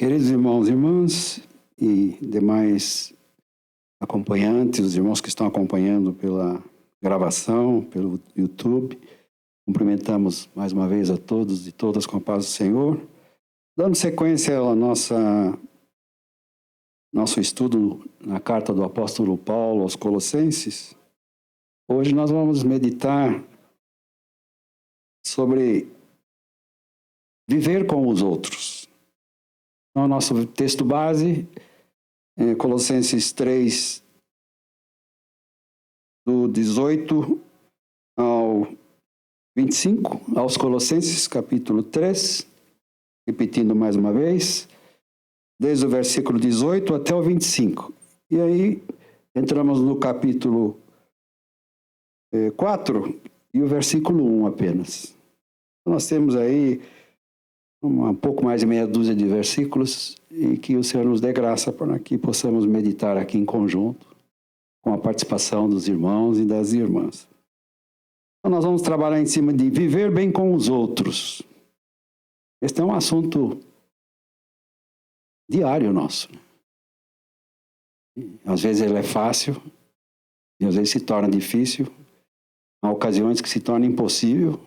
Queridos irmãos e irmãs e demais acompanhantes, os irmãos que estão acompanhando pela gravação, pelo YouTube, cumprimentamos mais uma vez a todos e todas com a paz do Senhor. Dando sequência ao nosso estudo na carta do apóstolo Paulo aos Colossenses, hoje nós vamos meditar sobre viver com os outros. Então, o nosso texto base é Colossenses 3, do 18 ao 25, aos Colossenses, capítulo 3, repetindo mais uma vez, desde o versículo 18 até o 25. E aí, entramos no capítulo 4 e o versículo 1 apenas. Então, nós temos aí um pouco mais de meia dúzia de versículos e que o Senhor nos dê graça para que possamos meditar aqui em conjunto com a participação dos irmãos e das irmãs. Então nós vamos trabalhar em cima de viver bem com os outros. Este é um assunto diário nosso. Às vezes ele é fácil e às vezes se torna difícil. Há ocasiões que se torna impossível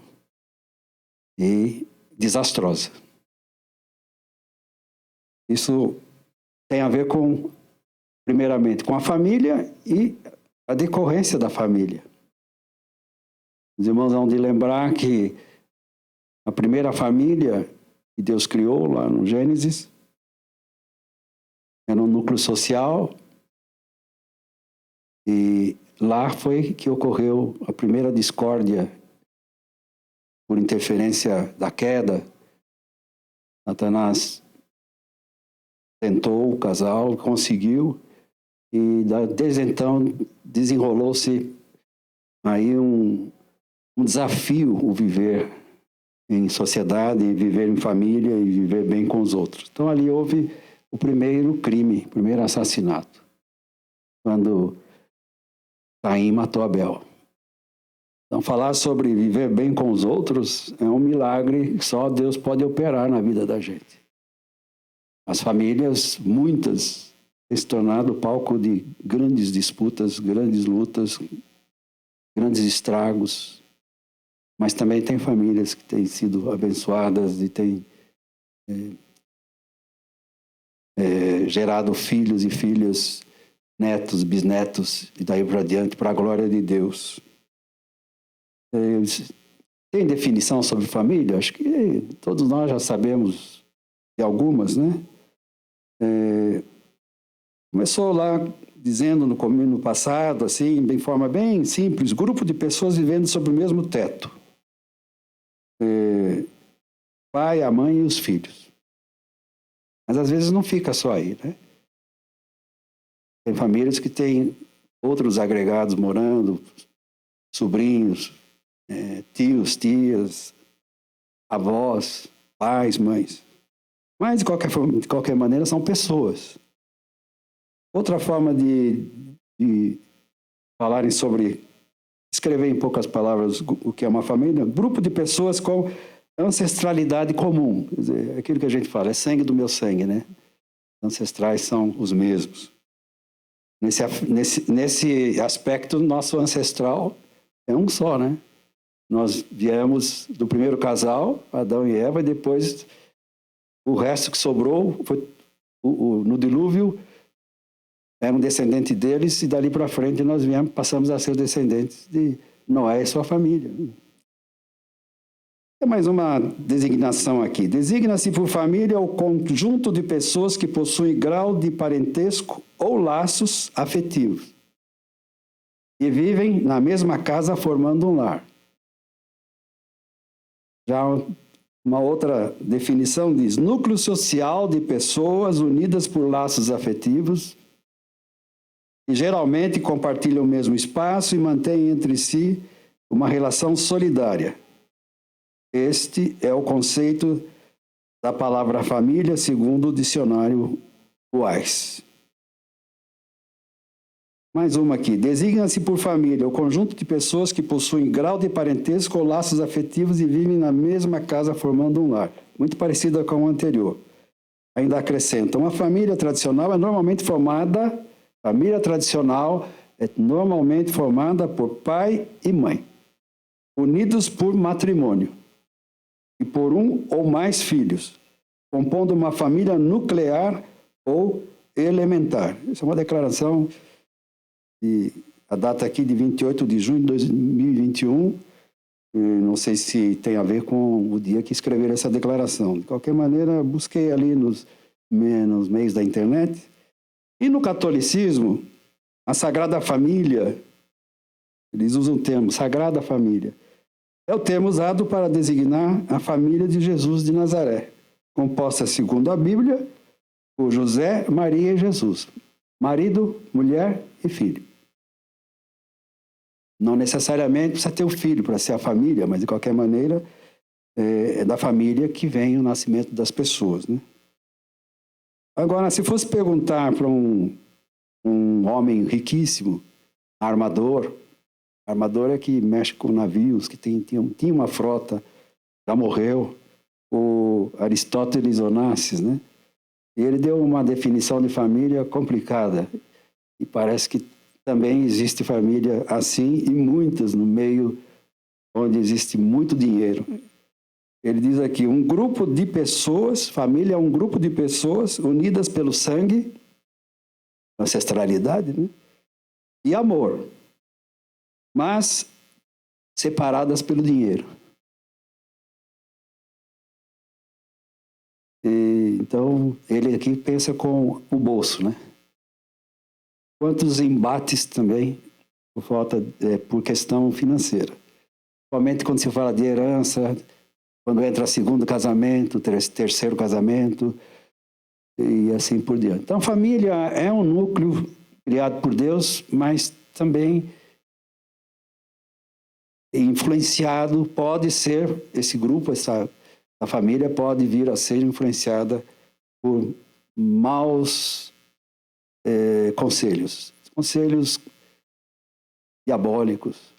e desastrosa. Isso tem a ver primeiramente, com a família e a decorrência da família. Os irmãos vão de lembrar que a primeira família que Deus criou lá no Gênesis era um núcleo social e lá foi que ocorreu a primeira discórdia por interferência da queda. Satanás tentou o casal, conseguiu, e desde então desenrolou-se aí um desafio, o viver em sociedade, viver em família e viver bem com os outros. Então ali houve o primeiro crime, o primeiro assassinato, quando Caim matou Abel. Então, falar sobre viver bem com os outros é um milagre que só Deus pode operar na vida da gente. As famílias, muitas, têm se tornado palco de grandes disputas, grandes lutas, grandes estragos. Mas também tem famílias que têm sido abençoadas e têm gerado filhos e filhas, netos, bisnetos, e daí para diante, para a glória de Deus. Tem definição sobre família? Acho que todos nós já sabemos de algumas, né? Começou lá dizendo no passado, assim, de forma bem simples, grupo de pessoas vivendo sob o mesmo teto. Pai, a mãe e os filhos. Mas às vezes não fica só aí, né? Tem famílias que têm outros agregados morando, sobrinhos, tios, tias, avós, pais, mães. Mas, de qualquer maneira, são pessoas. Outra forma de falarem sobre, escrever em poucas palavras o que é uma família, grupo de pessoas com ancestralidade comum. Quer dizer, aquilo que a gente fala, é sangue do meu sangue, né? Ancestrais são os mesmos. Nesse aspecto, nosso ancestral é um só, né? Nós viemos do primeiro casal, Adão e Eva, e depois o resto que sobrou foi no dilúvio, era um descendente deles, e dali para frente nós passamos a ser descendentes de Noé e sua família. Tem mais uma designação aqui. Designa-se por família o conjunto de pessoas que possuem grau de parentesco ou laços afetivos e vivem na mesma casa formando um lar. Já uma outra definição diz: núcleo social de pessoas unidas por laços afetivos que geralmente compartilham o mesmo espaço e mantêm entre si uma relação solidária. Este é o conceito da palavra família, segundo o dicionário Wise. Mais uma aqui. Designa-se por família o conjunto de pessoas que possuem grau de parentesco ou laços afetivos e vivem na mesma casa formando um lar. Muito parecida com o anterior. ainda acrescenta, uma família tradicional é normalmente formada por pai e mãe, unidos por matrimônio e por um ou mais filhos, compondo uma família nuclear ou elementar. Isso é uma declaração, a data aqui de 28 de junho de 2021, não sei se tem a ver com o dia que escreveram essa declaração. De qualquer maneira, busquei ali nos meios da internet. E no catolicismo, a Sagrada Família, eles usam o termo Sagrada Família, é o termo usado para designar a família de Jesus de Nazaré, composta, segundo a Bíblia, por José, Maria e Jesus, marido, mulher e filho. Não necessariamente precisa ter um filho para ser a família, mas de qualquer maneira é da família que vem o nascimento das pessoas, né? Agora, se fosse perguntar para um homem riquíssimo, armador é que mexe com navios, que tinha uma frota, já morreu, o Aristóteles Onassis, né? E ele deu uma definição de família complicada, e parece que também existe família assim, e muitas no meio onde existe muito dinheiro. Ele diz aqui, um grupo de pessoas, família é um grupo de pessoas unidas pelo sangue, ancestralidade, né? E amor, mas separadas pelo dinheiro. Então, ele aqui pensa com o bolso, né? Quantos embates também por questão financeira. Somente quando se fala de herança, quando entra segundo casamento, terceiro casamento, e assim por diante. Então, a família é um núcleo criado por Deus, mas também influenciado, pode ser, esse grupo, a família pode vir a ser influenciada por maus conselhos diabólicos.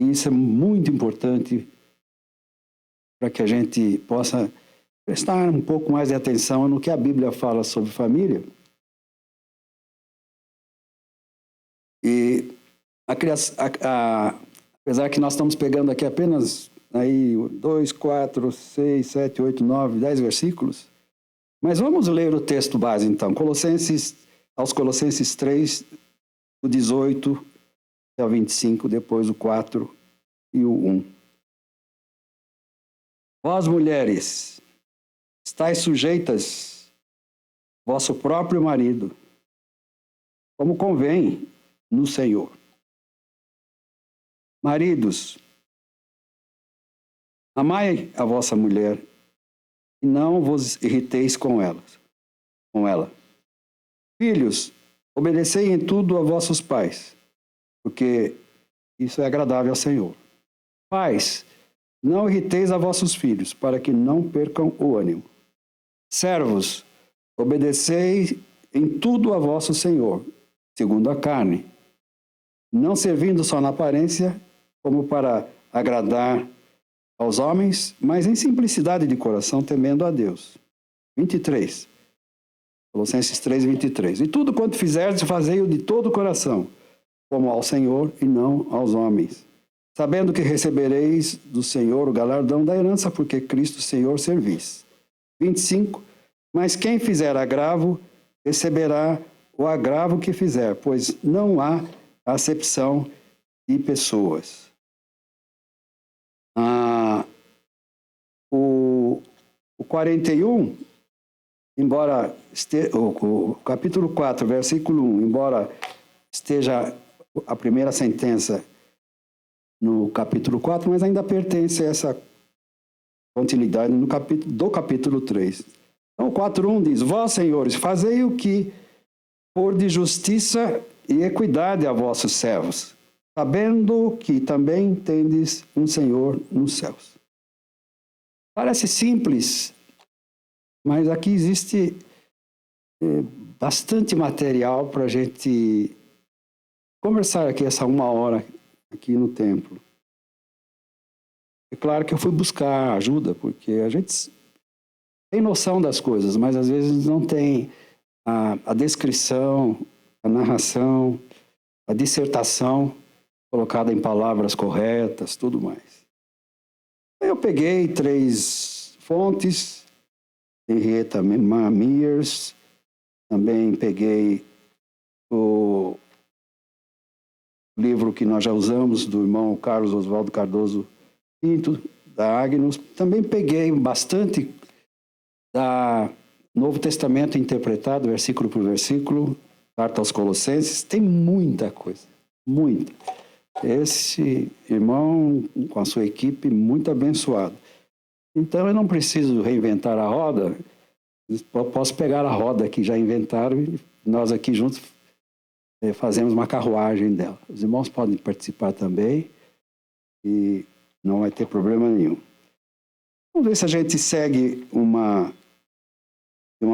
E isso é muito importante para que a gente possa prestar um pouco mais de atenção no que a Bíblia fala sobre família. E apesar que nós estamos pegando aqui apenas aí 2, 4, 6, 7, 8, 9, 10 versículos, mas vamos ler o texto base então, aos Colossenses 3, do 18 até o 25, depois o 4 e o 1. Vós, mulheres, estáis sujeitas vosso próprio marido, como convém no Senhor. Maridos, amai a vossa mulher e não vos irriteis com ela. Filhos, obedecei em tudo a vossos pais, porque isso é agradável ao Senhor. Pais, não irriteis a vossos filhos, para que não percam o ânimo. Servos, obedecei em tudo a vosso Senhor, segundo a carne, não servindo só na aparência, como para agradar aos homens, mas em simplicidade de coração, temendo a Deus. 23. Colossenses 3, 23. E tudo quanto fizerdes, fazei-o de todo o coração, como ao Senhor e não aos homens, sabendo que recebereis do Senhor o galardão da herança, porque Cristo Senhor servis. 25. Mas quem fizer agravo, receberá o agravo que fizer, pois não há acepção de pessoas. O 41, embora o capítulo 4, versículo 1, embora esteja a primeira sentença no capítulo 4, mas ainda pertence a essa continuidade do capítulo 3. Então, o 4.1 diz, vós, senhores, fazei o que for de justiça e equidade a vossos servos, sabendo que também tendes um Senhor nos céus. Parece simples, mas aqui existe bastante material para a gente conversar aqui essa 1 hora aqui no templo. É claro que eu fui buscar ajuda, porque a gente tem noção das coisas, mas às vezes não tem a descrição, a narração, a dissertação colocada em palavras corretas, tudo mais. Eu peguei 3 fontes, Henrietta Mears, também peguei o livro que nós já usamos, do irmão Carlos Oswaldo Cardoso Pinto, da Agnus. Também peguei bastante da Novo Testamento interpretado, versículo por versículo, carta aos Colossenses. Tem muita coisa, muita. Esse irmão, com a sua equipe, muito abençoado. Então, eu não preciso reinventar a roda, eu posso pegar a roda que já inventaram e nós aqui juntos fazemos uma carruagem dela. Os irmãos podem participar também e não vai ter problema nenhum. Vamos ver se a gente segue de uma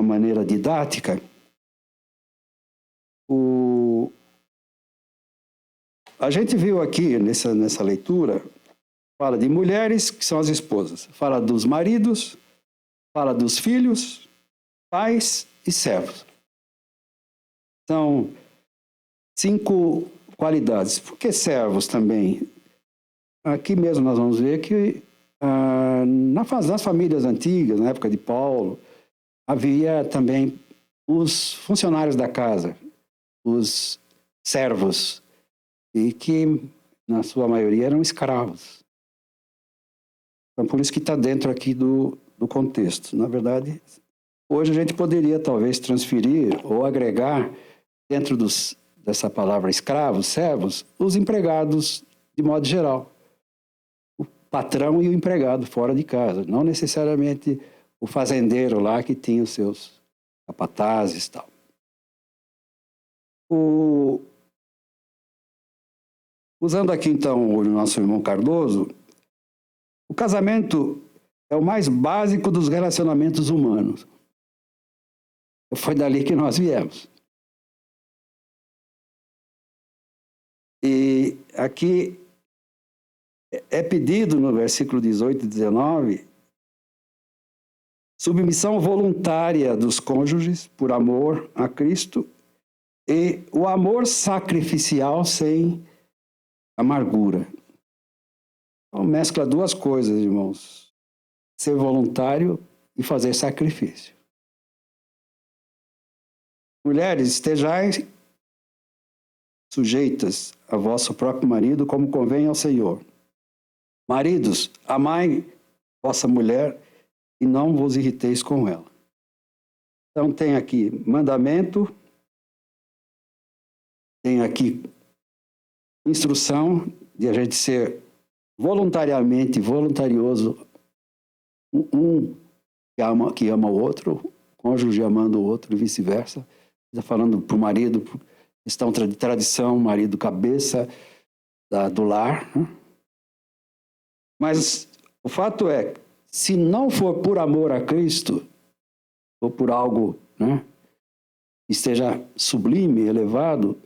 maneira didática. A gente viu aqui nessa leitura, fala de mulheres, que são as esposas, fala dos maridos, fala dos filhos, pais e servos. São 5 qualidades. Por que servos também? Aqui mesmo nós vamos ver que nas famílias antigas, na época de Paulo, havia também os funcionários da casa, os servos, e que, na sua maioria, eram escravos. Então, por isso que está dentro aqui do contexto. Na verdade, hoje a gente poderia, talvez, transferir ou agregar, dentro dessa palavra escravos, servos, os empregados, de modo geral. O patrão e o empregado fora de casa. Não necessariamente o fazendeiro lá que tinha os seus capatazes e tal. Usando aqui, então, o nosso irmão Cardoso, o casamento é o mais básico dos relacionamentos humanos. Foi dali que nós viemos. E aqui é pedido no versículo 18 e 19, submissão voluntária dos cônjuges por amor a Cristo e o amor sacrificial sem amargura. Então, mescla 2 coisas, irmãos. Ser voluntário e fazer sacrifício. Mulheres, estejais sujeitas a vosso próprio marido, como convém ao Senhor. Maridos, amai vossa mulher e não vos irriteis com ela. Então tem aqui mandamento, tem aqui instrução de a gente ser voluntarioso, um que ama o outro, o cônjuge amando o outro e vice-versa. Está falando para o marido, questão de tradição, marido cabeça do lar. Mas o fato é, se não for por amor a Cristo, ou por algo que esteja sublime, elevado,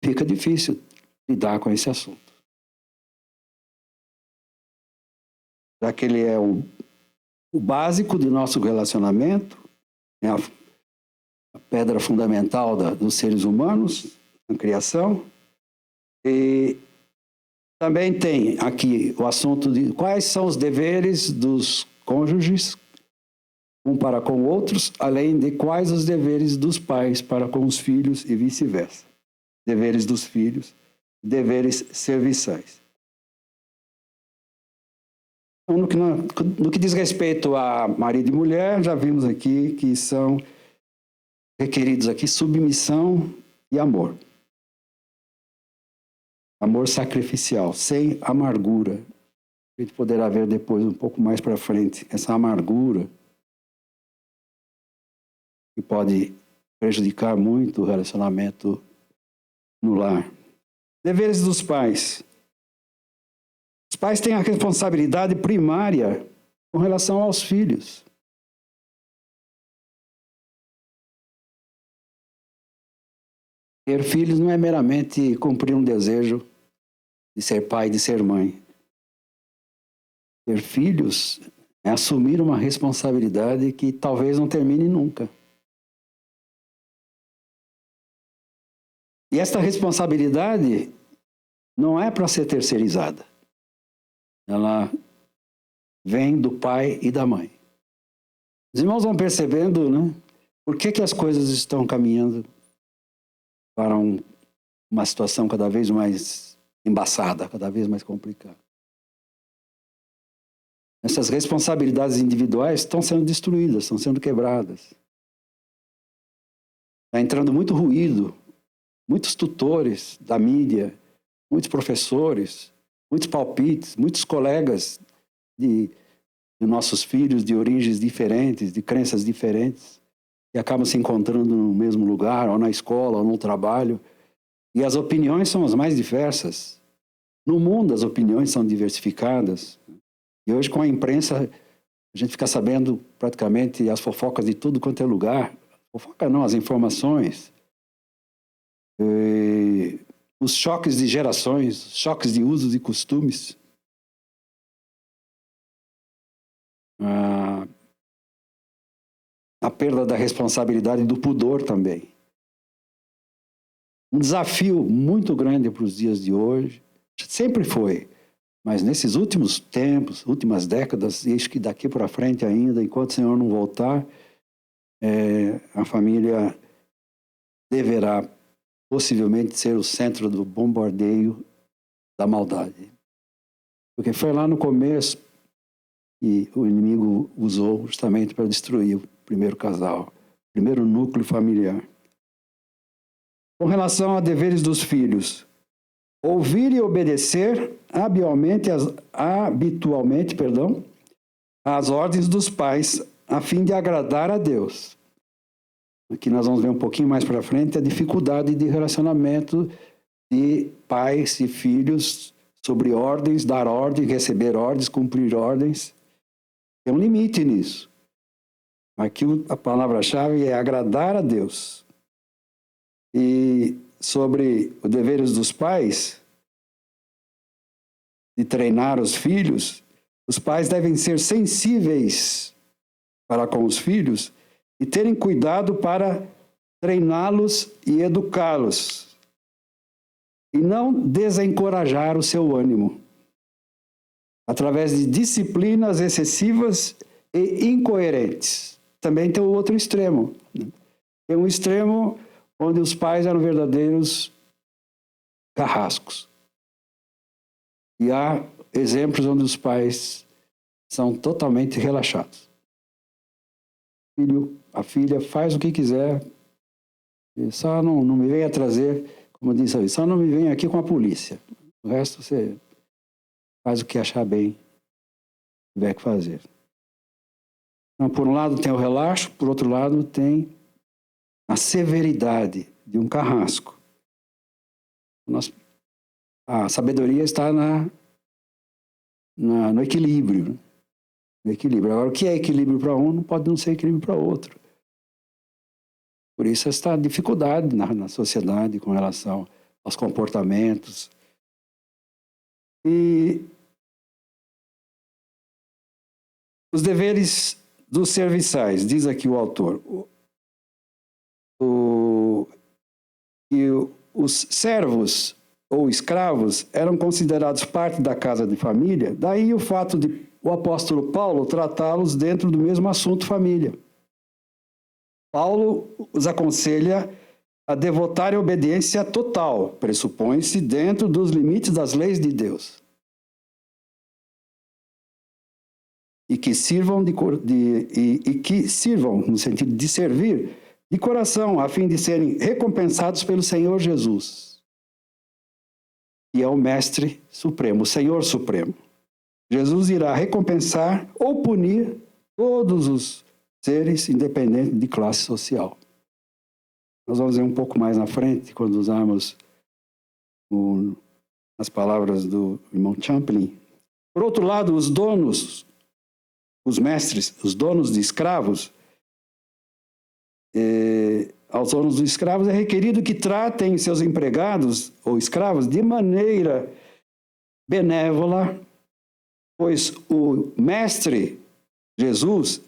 fica difícil lidar com esse assunto. Já que ele é o básico de nosso relacionamento, é a pedra fundamental dos seres humanos, na criação. E também tem aqui o assunto de quais são os deveres dos cônjuges um para com outros, além de quais os deveres dos pais para com os filhos e vice-versa. Deveres dos filhos, deveres serviçais. Então, no que diz respeito a marido e mulher, já vimos aqui que são requeridos aqui submissão e amor. Amor sacrificial, sem amargura. A gente poderá ver depois, um pouco mais para frente, essa amargura que pode prejudicar muito o relacionamento no lar. Deveres dos pais. Os pais têm a responsabilidade primária com relação aos filhos. Ter filhos não é meramente cumprir um desejo de ser pai e de ser mãe. Ter filhos É assumir uma responsabilidade que talvez não termine nunca. E esta responsabilidade não é para ser terceirizada. Ela vem do pai e da mãe. Os irmãos vão percebendo, né? Por que as coisas estão caminhando para uma situação cada vez mais embaçada, cada vez mais complicada. Essas responsabilidades individuais estão sendo destruídas, estão sendo quebradas. Está entrando muito ruído, muitos tutores da mídia, muitos professores, muitos palpites, muitos colegas de nossos filhos de origens diferentes, de crenças diferentes, que acabam se encontrando no mesmo lugar, ou na escola, ou no trabalho. E as opiniões são as mais diversas. No mundo, as opiniões são diversificadas. E hoje, com a imprensa, a gente fica sabendo praticamente as fofocas de tudo quanto é lugar. Fofoca não, as informações. Os choques de gerações, choques de usos e costumes. A perda da responsabilidade e do pudor também. Um desafio muito grande para os dias de hoje. Sempre foi. Mas nesses últimos tempos, últimas décadas, e acho que daqui para frente ainda, enquanto o Senhor não voltar, a família deverá possivelmente ser o centro do bombardeio da maldade. Porque foi lá no começo que o inimigo usou justamente para destruir o primeiro casal, o primeiro núcleo familiar. Com relação a deveres dos filhos, ouvir e obedecer habitualmente às ordens dos pais, a fim de agradar a Deus. Aqui nós vamos ver um pouquinho mais para frente a dificuldade de relacionamento de pais e filhos sobre ordens, dar ordens, receber ordens, cumprir ordens. Tem um limite nisso. Aqui a palavra-chave é agradar a Deus. E sobre os deveres dos pais, de treinar os filhos, os pais devem ser sensíveis para com os filhos e terem cuidado para treiná-los e educá-los, e não desencorajar o seu ânimo, através de disciplinas excessivas e incoerentes. Também tem o outro extremo. Tem um extremo onde os pais eram verdadeiros carrascos. E há exemplos onde os pais são totalmente relaxados. A filha faz o que quiser, só não me venha trazer, como disse ali, só não me venha aqui com a polícia. O resto você faz o que achar bem, tiver que fazer. Então, por um lado tem o relaxo, por outro lado tem a severidade de um carrasco. A sabedoria está no equilíbrio. Né? No equilíbrio. Agora, o que é equilíbrio para um não pode não ser equilíbrio para outro. Por isso, esta dificuldade na sociedade com relação aos comportamentos. E os deveres dos serviçais, diz aqui o autor. E os servos ou escravos eram considerados parte da casa de família, daí o fato de o apóstolo Paulo tratá-los dentro do mesmo assunto família. Paulo os aconselha a devotarem obediência total, pressupõe-se dentro dos limites das leis de Deus. E que sirvam no sentido de servir de coração, a fim de serem recompensados pelo Senhor Jesus, que é o Mestre Supremo, o Senhor Supremo. Jesus irá recompensar ou punir todos os seres, independente de classe social. Nós vamos ver um pouco mais na frente, quando usarmos as palavras do irmão Champlin. Por outro lado, os donos, os mestres, os donos de escravos, aos donos dos escravos é requerido que tratem seus empregados ou escravos de maneira benévola, pois o mestre Jesus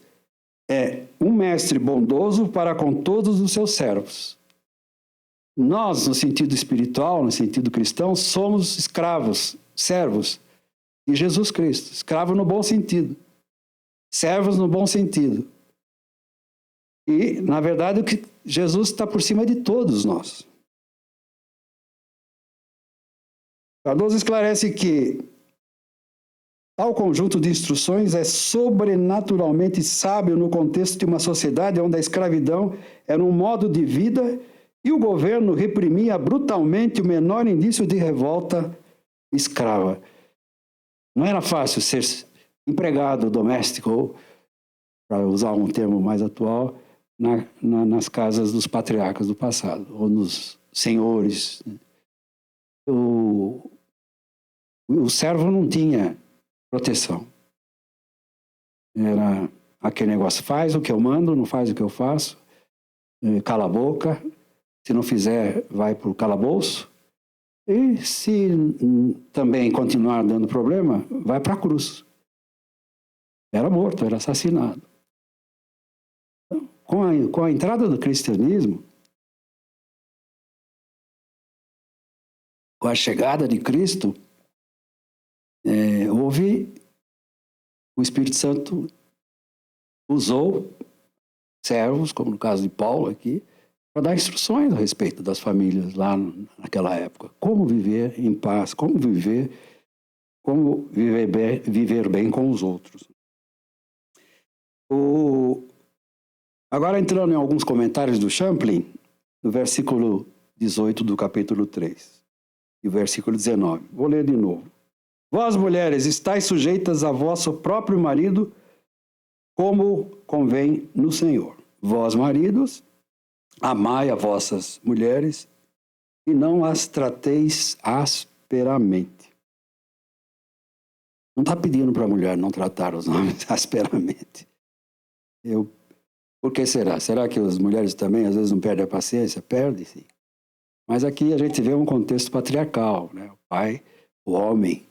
é um mestre bondoso para com todos os seus servos. Nós, no sentido espiritual, no sentido cristão, somos escravos, servos de Jesus Cristo. Escravo no bom sentido. Servos no bom sentido. E, na verdade, Jesus está por cima de todos nós. Cardoso esclarece que tal conjunto de instruções é sobrenaturalmente sábio no contexto de uma sociedade onde a escravidão era um modo de vida e o governo reprimia brutalmente o menor indício de revolta escrava. Não era fácil ser empregado doméstico, ou, para usar um termo mais atual, nas casas dos patriarcas do passado, ou nos senhores. O servo não tinha proteção. Era aquele negócio, faz o que eu mando, não faz o que eu faço, cala a boca, se não fizer, vai para o calabouço, e se também continuar dando problema, vai para a cruz. Era morto, era assassinado. Então, com a entrada do cristianismo, com a chegada de Cristo, houve, o Espírito Santo usou servos, como no caso de Paulo aqui, para dar instruções a respeito das famílias lá naquela época. Como viver em paz, como viver bem com os outros. Agora entrando em alguns comentários do Champlin, no versículo 18 do capítulo 3 e o versículo 19. Vou ler de novo. Vós, mulheres, estáis sujeitas a vosso próprio marido, como convém no Senhor. Vós, maridos, amai a vossas mulheres e não as trateis asperamente. Não está pedindo para a mulher não tratar os homens asperamente. Por que será? Será que as mulheres também às vezes não perdem a paciência? Perdem, sim. Mas aqui a gente vê um contexto patriarcal, né? O pai, o homem.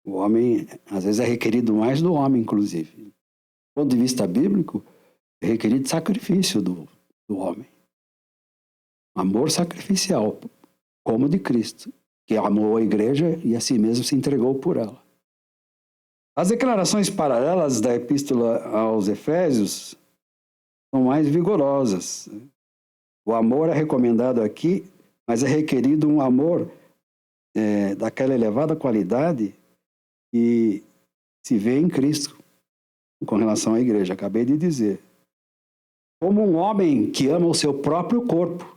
O homem, às vezes, é requerido mais do homem, inclusive. Do ponto de vista bíblico, é requerido sacrifício do homem. Amor sacrificial, como de Cristo, que amou a igreja e a si mesmo se entregou por ela. As declarações paralelas da Epístola aos Efésios são mais vigorosas. O amor é recomendado aqui, mas é requerido um amor daquela elevada qualidade que se vê em Cristo com relação à igreja. Acabei de dizer. Como um homem que ama o seu próprio corpo.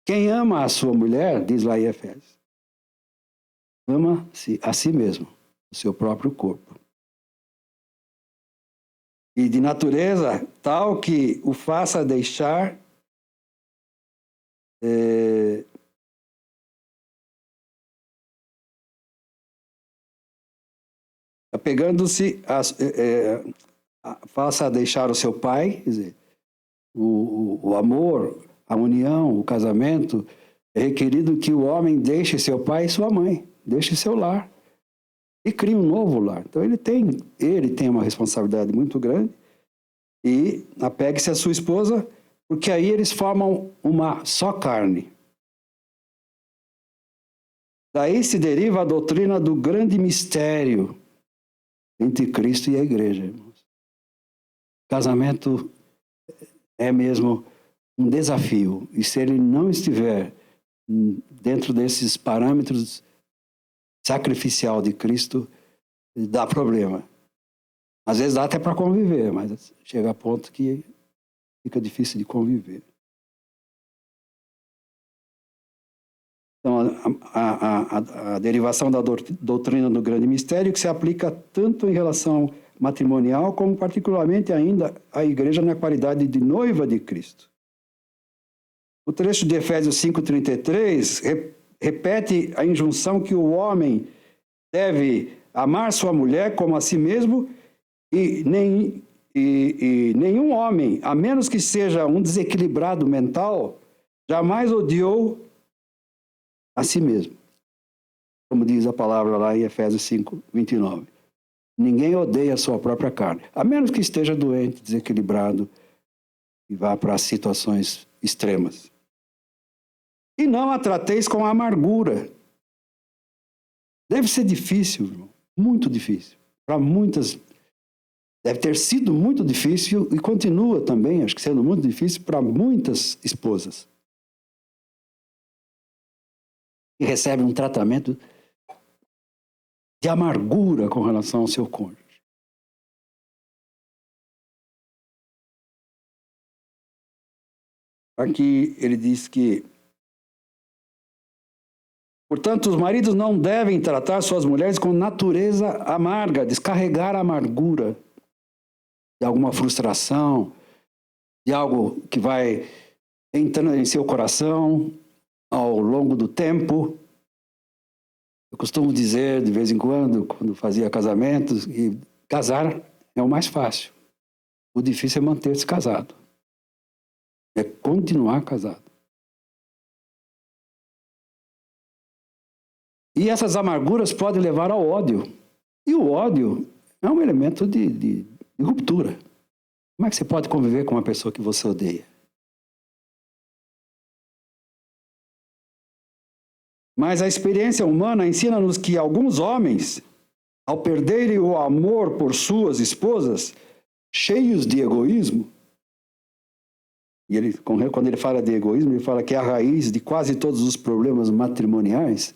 Quem ama a sua mulher, diz lá em Efésios, ama-se a si mesmo, o seu próprio corpo. E de natureza tal que o faça deixar apegando-se faça deixar o seu pai, quer dizer, o amor, a união, o casamento, é requerido que o homem deixe seu pai e sua mãe, deixe seu lar e crie um novo lar. Então ele tem uma responsabilidade muito grande e apegue-se à sua esposa, porque aí eles formam uma só carne. Daí se deriva a doutrina do grande mistério entre Cristo e a igreja, irmãos. Casamento é mesmo um desafio, e se ele não estiver dentro desses parâmetros sacrificial de Cristo, dá problema. Às vezes dá até para conviver, mas chega a ponto que fica difícil de conviver. Então, a derivação da doutrina do grande mistério que se aplica tanto em relação matrimonial como particularmente ainda à igreja na qualidade de noiva de Cristo. O trecho de Efésios 5,33 repete a injunção que o homem deve amar sua mulher como a si mesmo e nenhum homem, a menos que seja um desequilibrado mental, jamais odiou a si mesmo. Como diz a palavra lá em Efésios 5:29. Ninguém odeia a sua própria carne, a menos que esteja doente, desequilibrado e vá para situações extremas. E não a trateis com amargura. Deve ser difícil, irmão, muito difícil. Para muitas, deve ter sido muito difícil e continua também, acho que sendo muito difícil para muitas esposas que recebem um tratamento de amargura com relação ao seu cônjuge. Aqui ele diz que, portanto, os maridos não devem tratar suas mulheres com natureza amarga, descarregar a amargura de alguma frustração, de algo que vai entrando em seu coração ao longo do tempo. Eu costumo dizer, de vez em quando fazia casamentos, que casar é o mais fácil. O difícil é manter-se casado. É continuar casado. E essas amarguras podem levar ao ódio. E o ódio é um elemento de ruptura. Como é que você pode conviver com uma pessoa que você odeia? Mas a experiência humana ensina-nos que alguns homens, ao perderem o amor por suas esposas, cheios de egoísmo, e ele, quando ele fala de egoísmo, ele fala que é a raiz de quase todos os problemas matrimoniais.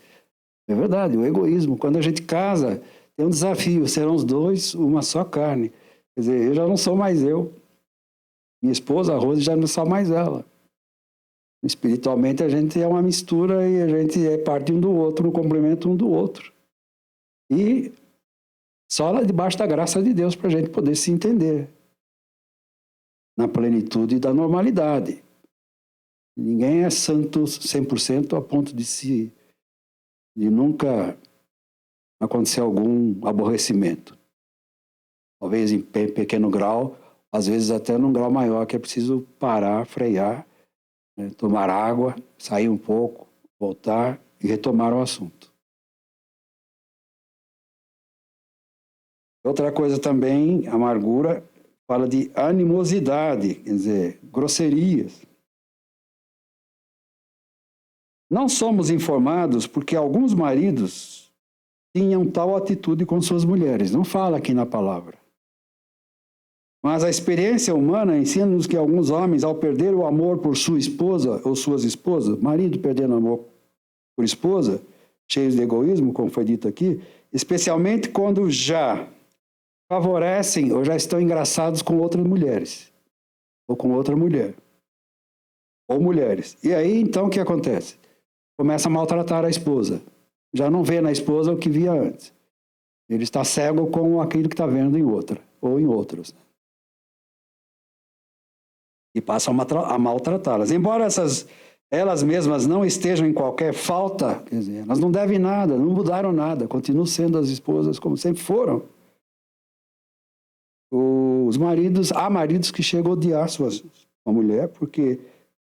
É verdade, o egoísmo. Quando a gente casa, tem um desafio, serão os dois uma só carne. Quer dizer, eu já não sou mais eu. Minha esposa, a Rose, já não sou mais ela. Espiritualmente, a gente é uma mistura e a gente é parte um do outro, um complemento um do outro. E só lá debaixo da graça de Deus para a gente poder se entender na plenitude da normalidade. Ninguém é santo 100% a ponto de nunca acontecer algum aborrecimento. Talvez em pequeno grau, às vezes até num grau maior, que é preciso parar, frear, né, tomar água, sair um pouco, voltar e retomar o assunto. Outra coisa também, amargura, fala de animosidade, quer dizer, grosserias. Não somos informados porque alguns maridos tinham tal atitude com suas mulheres. Não fala aqui na palavra. Mas a experiência humana ensina-nos que alguns homens, ao perder o amor por sua esposa ou suas esposas, marido perdendo amor por esposa, cheios de egoísmo, como foi dito aqui, especialmente quando já favorecem ou já estão engraçados com outras mulheres, ou com outra mulher, ou mulheres. E aí, então, o que acontece? Começa a maltratar a esposa. Já não vê na esposa o que via antes. Ele está cego com aquilo que está vendo em outra, ou em outras. E passam a maltratá-las. Embora elas mesmas não estejam em qualquer falta, quer dizer, elas não devem nada, não mudaram nada, continuam sendo as esposas como sempre foram. Há maridos que chegam a odiar sua mulher, porque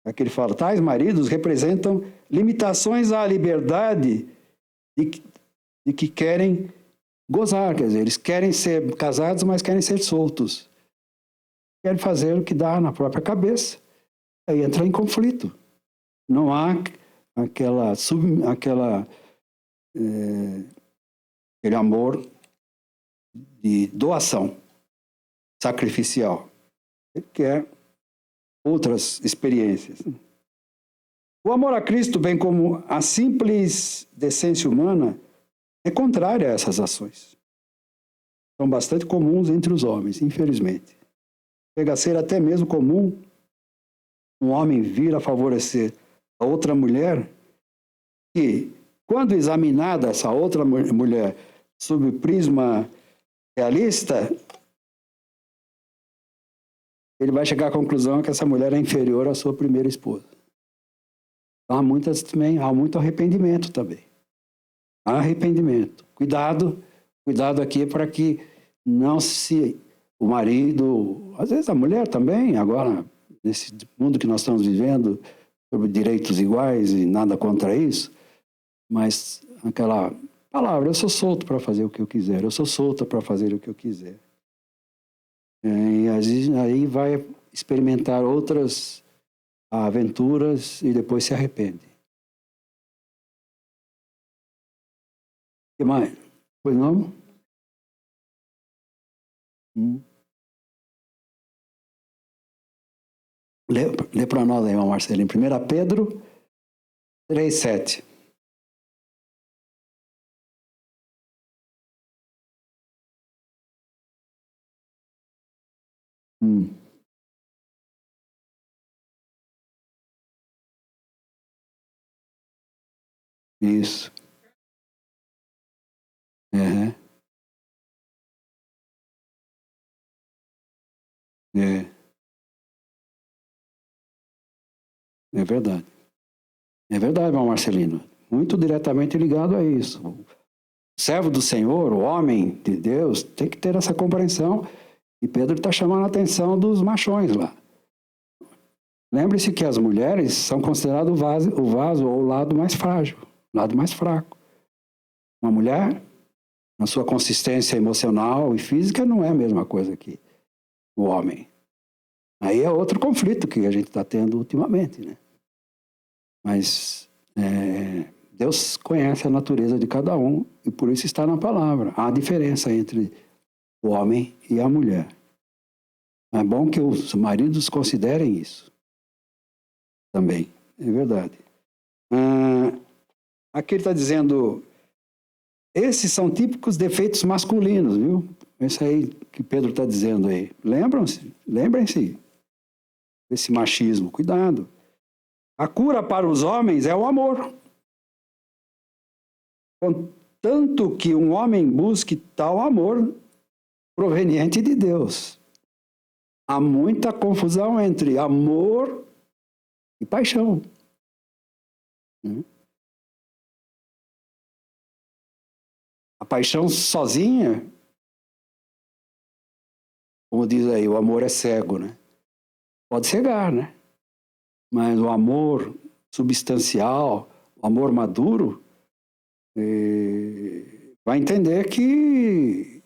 aqui ele fala, tais maridos representam limitações à liberdade de que querem gozar, quer dizer, eles querem ser casados, mas querem ser soltos. Querem fazer o que dá na própria cabeça. Aí entra em conflito. Não há aquele amor de doação sacrificial. Ele quer outras experiências. O amor a Cristo, bem como a simples decência humana, é contrária a essas ações. São bastante comuns entre os homens, infelizmente. Chega a ser até mesmo comum um homem vir a favorecer a outra mulher que, quando examinada essa outra mulher sob o prisma realista, ele vai chegar à conclusão que essa mulher é inferior à sua primeira esposa. Há muito arrependimento também. Há arrependimento. Cuidado aqui para que não se... O marido, às vezes a mulher também, agora, nesse mundo que nós estamos vivendo, sobre direitos iguais e nada contra isso, mas aquela palavra, eu sou solto para fazer o que eu quiser, eu sou solta para fazer o que eu quiser. E aí vai experimentar outras aventuras e depois se arrepende. O que mais? Pois não? Lê para nós aí, irmão Marcelinho. 1 Pedro 3:7. Isso. É, é, é verdade. É verdade, irmão Marcelino. Muito diretamente ligado a isso. O servo do Senhor, o homem de Deus, tem que ter essa compreensão. E Pedro está chamando a atenção dos machões lá. Lembre-se que as mulheres são consideradas o vaso ou o lado mais frágil, o lado mais fraco. Uma mulher, na sua consistência emocional e física, não é a mesma coisa que o homem. Aí é outro conflito que a gente está tendo ultimamente, né? Mas Deus conhece a natureza de cada um e por isso está na palavra. Há diferença entre o homem e a mulher. É bom que os maridos considerem isso também. É verdade. Aqui ele está dizendo, esses são típicos defeitos masculinos, viu? Esse aí que Pedro está dizendo aí. Lembrem-se desse machismo. Cuidado. A cura para os homens é o amor. Contanto que um homem busque tal amor proveniente de Deus. Há muita confusão entre amor e paixão. A paixão sozinha, como diz aí, o amor é cego, né? Pode cegar, né? Mas o amor substancial, o amor maduro, vai entender que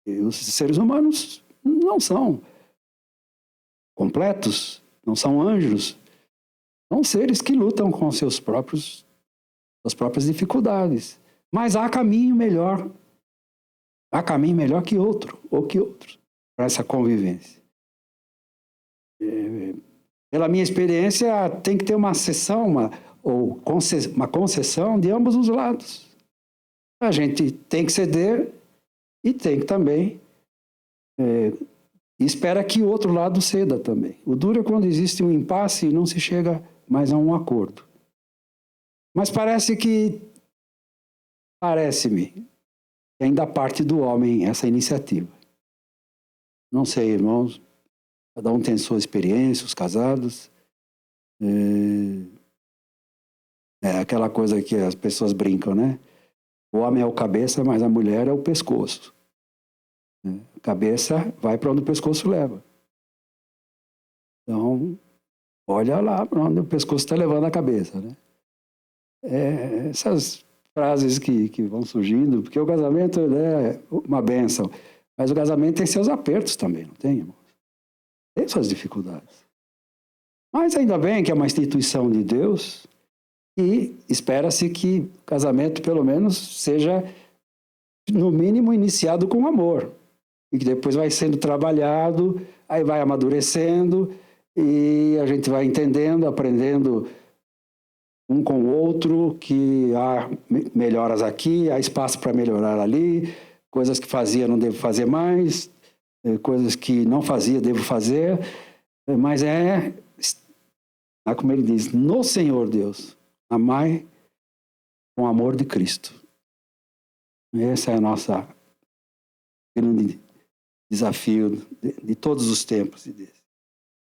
os seres humanos não são completos, não são anjos, são seres que lutam com suas próprias dificuldades. Mas há caminho melhor que outro, ou que outros, para essa convivência. Pela minha experiência, tem que ter uma concessão de ambos os lados. A gente tem que ceder e tem que também espera que o outro lado ceda também. O duro é quando existe um impasse e não se chega mais a um acordo. Mas parece-me que ainda parte do homem essa iniciativa. Não sei, irmãos, cada um tem sua experiência, os casados. É aquela coisa que as pessoas brincam, né? O homem é o cabeça, mas a mulher é o pescoço. A cabeça vai para onde o pescoço leva. Então, olha lá para onde o pescoço está levando a cabeça, né? Essas frases que vão surgindo, porque o casamento é uma bênção, mas o casamento tem seus apertos também, não tem, irmãos? Tem suas dificuldades. Mas ainda bem que é uma instituição de Deus e espera-se que o casamento, pelo menos, seja, no mínimo, iniciado com amor. E que depois vai sendo trabalhado, aí vai amadurecendo e a gente vai entendendo, aprendendo um com o outro, que há melhoras aqui, há espaço para melhorar ali, coisas que fazia não devo fazer mais, coisas que não fazia devo fazer, mas como ele diz, no Senhor Deus, amai com o amor de Cristo. Esse é o nosso grande desafio de todos os tempos.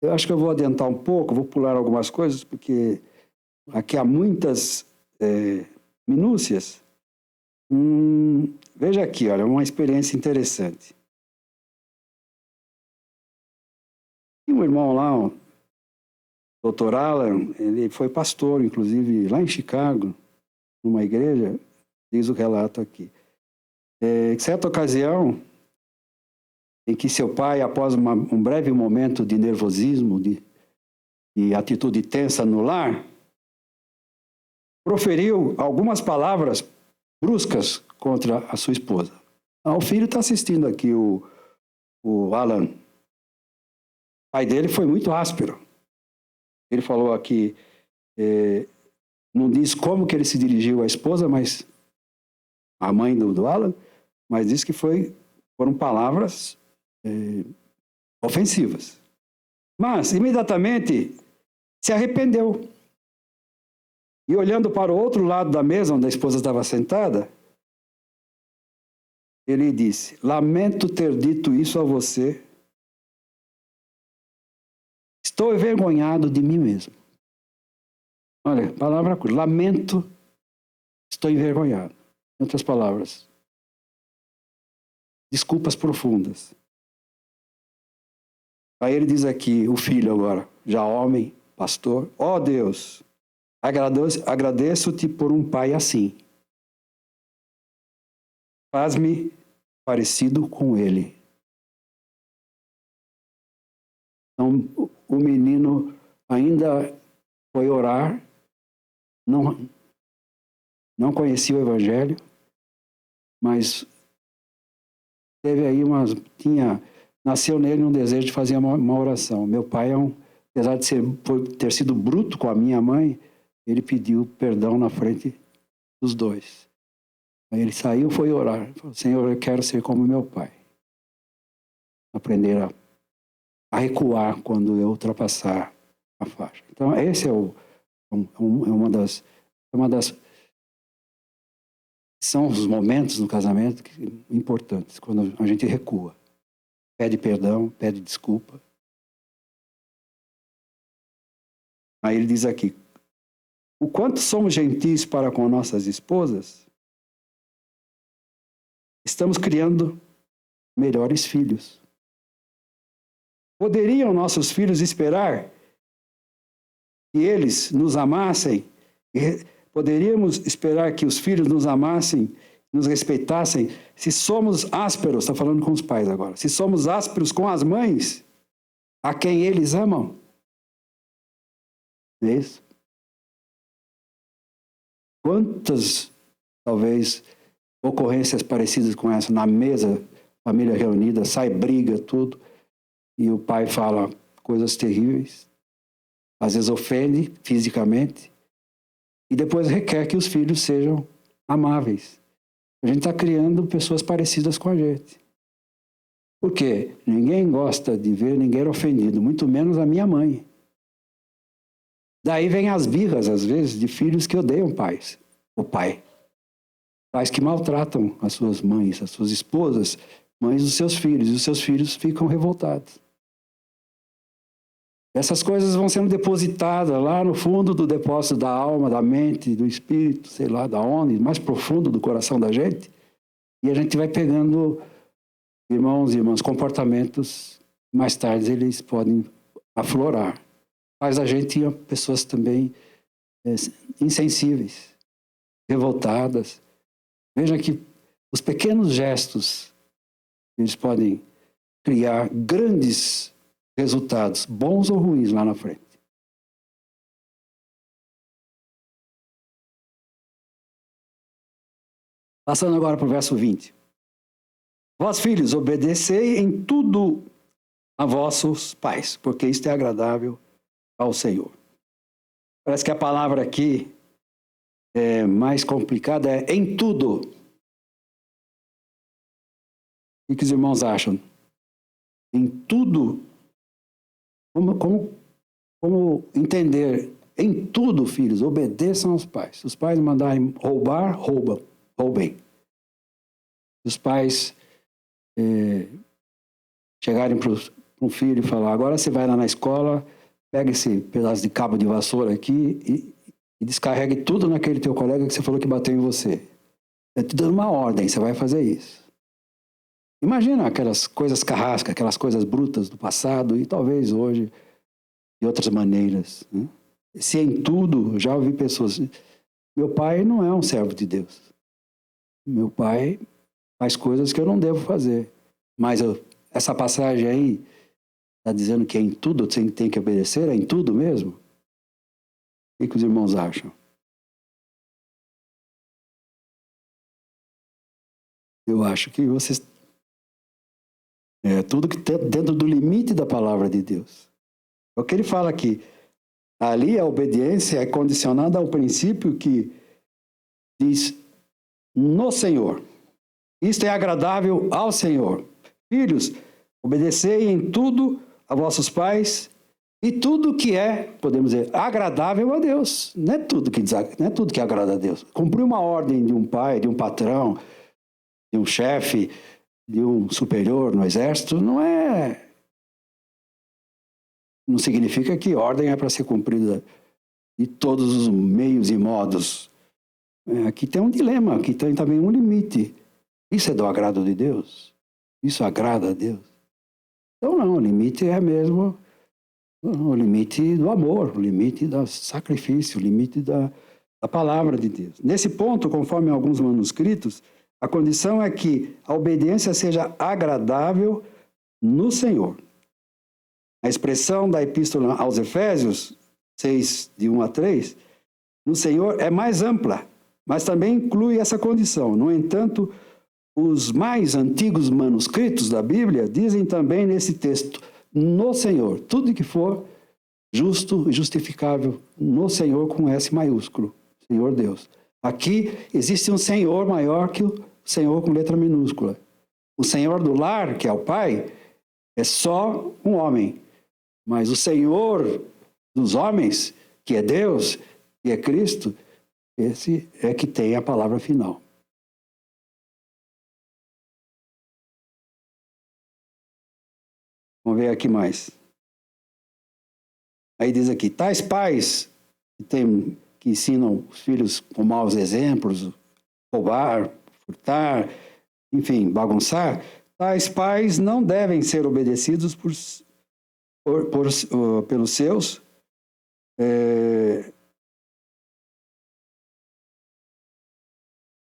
Eu acho que eu vou adiantar um pouco, vou pular algumas coisas, porque aqui há muitas minúcias. Veja aqui, olha, uma experiência interessante. Tem um irmão lá, o Dr. Alan, ele foi pastor, inclusive, lá em Chicago, numa igreja. diz o relato aqui. Em certa ocasião, em que seu pai, após um breve momento de nervosismo, de atitude tensa no lar, proferiu algumas palavras bruscas contra a sua esposa. O filho está assistindo aqui, o Alan. O pai dele foi muito áspero. Ele falou aqui, não diz como que ele se dirigiu à esposa, mas a mãe do Alan, mas diz que foram palavras ofensivas. Mas, imediatamente, se arrependeu. E olhando para o outro lado da mesa, onde a esposa estava sentada, ele disse: lamento ter dito isso a você. Estou envergonhado de mim mesmo. Olha, palavra curta. Lamento, estou envergonhado. Em outras palavras, desculpas profundas. Aí ele diz aqui, o filho agora, já homem, pastor: ó Deus, agradeço-te por um pai assim. Faz-me parecido com ele. Então, o menino ainda foi orar, não conhecia o Evangelho, mas teve aí nasceu nele um desejo de fazer uma oração. Meu pai, apesar de ter sido bruto com a minha mãe, ele pediu perdão na frente dos dois. Aí ele saiu, foi orar. Falou: Senhor, eu quero ser como meu pai. Aprender a recuar quando eu ultrapassar a faixa. Então, esse é uma das são os momentos no casamento importantes, quando a gente recua. Pede perdão, pede desculpa. Aí ele diz aqui: o quanto somos gentis para com nossas esposas, estamos criando melhores filhos. Poderiam nossos filhos esperar que eles nos amassem? Poderíamos esperar que os filhos nos amassem, nos respeitassem, se somos ásperos, está falando com os pais agora, se somos ásperos com as mães, a quem eles amam? Não é isso? Quantas, talvez, ocorrências parecidas com essa na mesa, família reunida, sai briga, tudo, e o pai fala coisas terríveis, às vezes ofende fisicamente, e depois requer que os filhos sejam amáveis. A gente está criando pessoas parecidas com a gente. Por quê? Ninguém gosta de ver ninguém ofendido, muito menos a minha mãe. Daí vem as birras, às vezes, de filhos que odeiam pais. O pai. Pais que maltratam as suas mães, as suas esposas, mães dos seus filhos, e os seus filhos ficam revoltados. Essas coisas vão sendo depositadas lá no fundo do depósito da alma, da mente, do espírito, sei lá, da onde, mais profundo do coração da gente. E a gente vai pegando, irmãos e irmãs, comportamentos, mais tarde eles podem aflorar. Mas a gente tinha pessoas também insensíveis, revoltadas. Veja que os pequenos gestos, eles podem criar grandes resultados, bons ou ruins, lá na frente. Passando agora para o verso 20. Vós, filhos, obedecei em tudo a vossos pais, porque isto é agradável ao Senhor. Parece que a palavra aqui é mais complicada, é em tudo. O que os irmãos acham? Em tudo. Como entender? Em tudo, filhos, obedeçam aos pais. Se os pais mandarem roubar, roubem. Se os pais chegarem para um filho e falar: agora você vai lá na escola, pega esse pedaço de cabo de vassoura aqui e descarregue tudo naquele teu colega que você falou que bateu em você. Eu te dando uma ordem, você vai fazer isso. Imagina aquelas coisas carrascas, aquelas coisas brutas do passado e talvez hoje de outras maneiras. Né? Se em tudo, já ouvi pessoas... Meu pai não é um servo de Deus. Meu pai faz coisas que eu não devo fazer. Mas essa passagem aí está dizendo que é em tudo você tem que obedecer? É em tudo mesmo? O que os irmãos acham? Eu acho que vocês... tudo que está dentro do limite da palavra de Deus. É o que ele fala aqui. Ali a obediência é condicionada ao princípio que diz no Senhor. Isto é agradável ao Senhor. Filhos, obedecei em tudo a vossos pais e tudo que é, podemos dizer, agradável a Deus. Não é tudo que agrada a Deus. Cumprir uma ordem de um pai, de um patrão, de um chefe, de um superior no exército, não significa que ordem é para ser cumprida de todos os meios e modos. Aqui tem um dilema, aqui tem também um limite. Isso é do agrado de Deus? Isso agrada a Deus? Então não, o limite é mesmo o limite do amor, o limite do sacrifício, o limite da palavra de Deus. Nesse ponto, conforme alguns manuscritos, a condição é que a obediência seja agradável no Senhor. A expressão da Epístola aos Efésios, 6, de 1 a 3, no Senhor é mais ampla, mas também inclui essa condição. No entanto, os mais antigos manuscritos da Bíblia dizem também nesse texto, no Senhor, tudo que for justo e justificável, no Senhor com S maiúsculo, Senhor Deus. Aqui existe um Senhor maior que o Senhor com letra minúscula. O Senhor do lar, que é o Pai, é só um homem. Mas o Senhor dos homens, que é Deus, que é Cristo, esse é que tem a palavra final. Vamos ver aqui mais. Aí diz aqui, tais pais que ensinam os filhos com maus exemplos, roubar, furtar, enfim, bagunçar, tais pais não devem ser obedecidos pelos seus.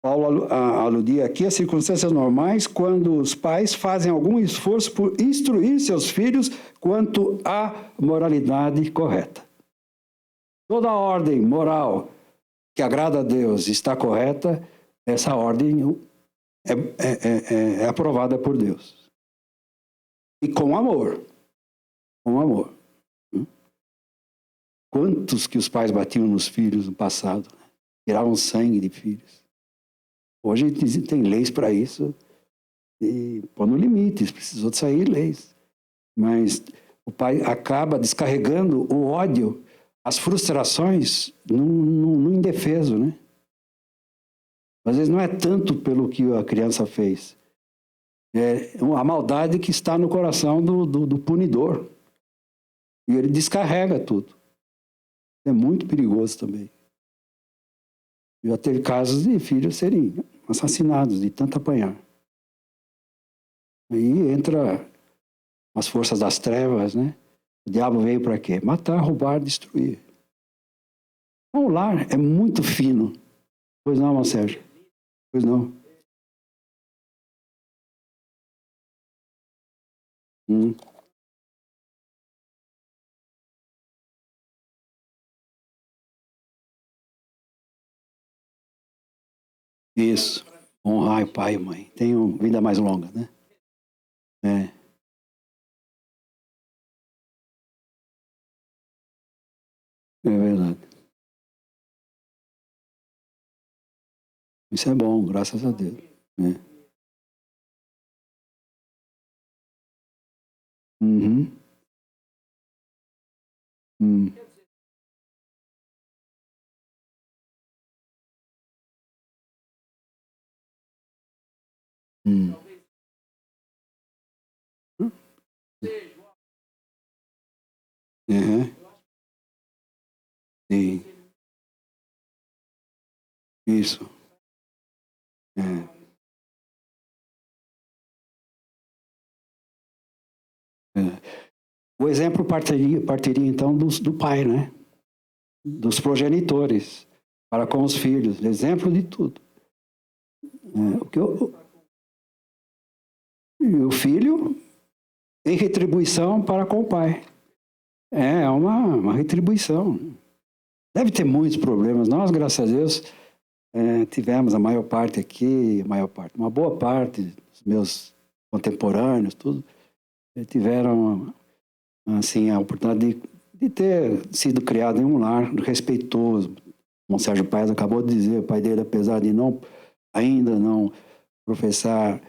Paulo aludia aqui às circunstâncias normais quando os pais fazem algum esforço por instruir seus filhos quanto à moralidade correta. Toda a ordem moral que agrada a Deus está correta, essa ordem é aprovada por Deus. E com amor. Com amor. Quantos que os pais batiam nos filhos no passado? Tiravam sangue de filhos. Hoje tem leis para isso e põe no limite, precisou de sair leis. Mas o pai acaba descarregando o ódio, as frustrações no indefeso, né? Às vezes não é tanto pelo que a criança fez. É a maldade que está no coração do punidor. E ele descarrega tudo. É muito perigoso também. Já teve casos de filhos serem assassinados, de tanto apanhar. Aí entra as forças das trevas, né? O diabo veio para quê? Matar, roubar, destruir. Então, o lar é muito fino. Pois não, irmão Sérgio? Pois não. Isso. Honrar o pai e mãe. Tenham vida mais longa, né? É verdade. Isso é bom, graças a Deus. Uhum. Hum. Uhum. Sim. Isso. O exemplo partiria então do pai, né? Dos progenitores para com os filhos. Exemplo de tudo. E o filho em retribuição para com o pai. É uma retribuição. Deve ter muitos problemas. Nós, graças a Deus, tivemos a maior parte aqui, uma boa parte dos meus contemporâneos, tudo, tiveram assim, a oportunidade de ter sido criado em um lar respeitoso. Como o Sérgio Paes acabou de dizer, o pai dele, apesar de ainda não professar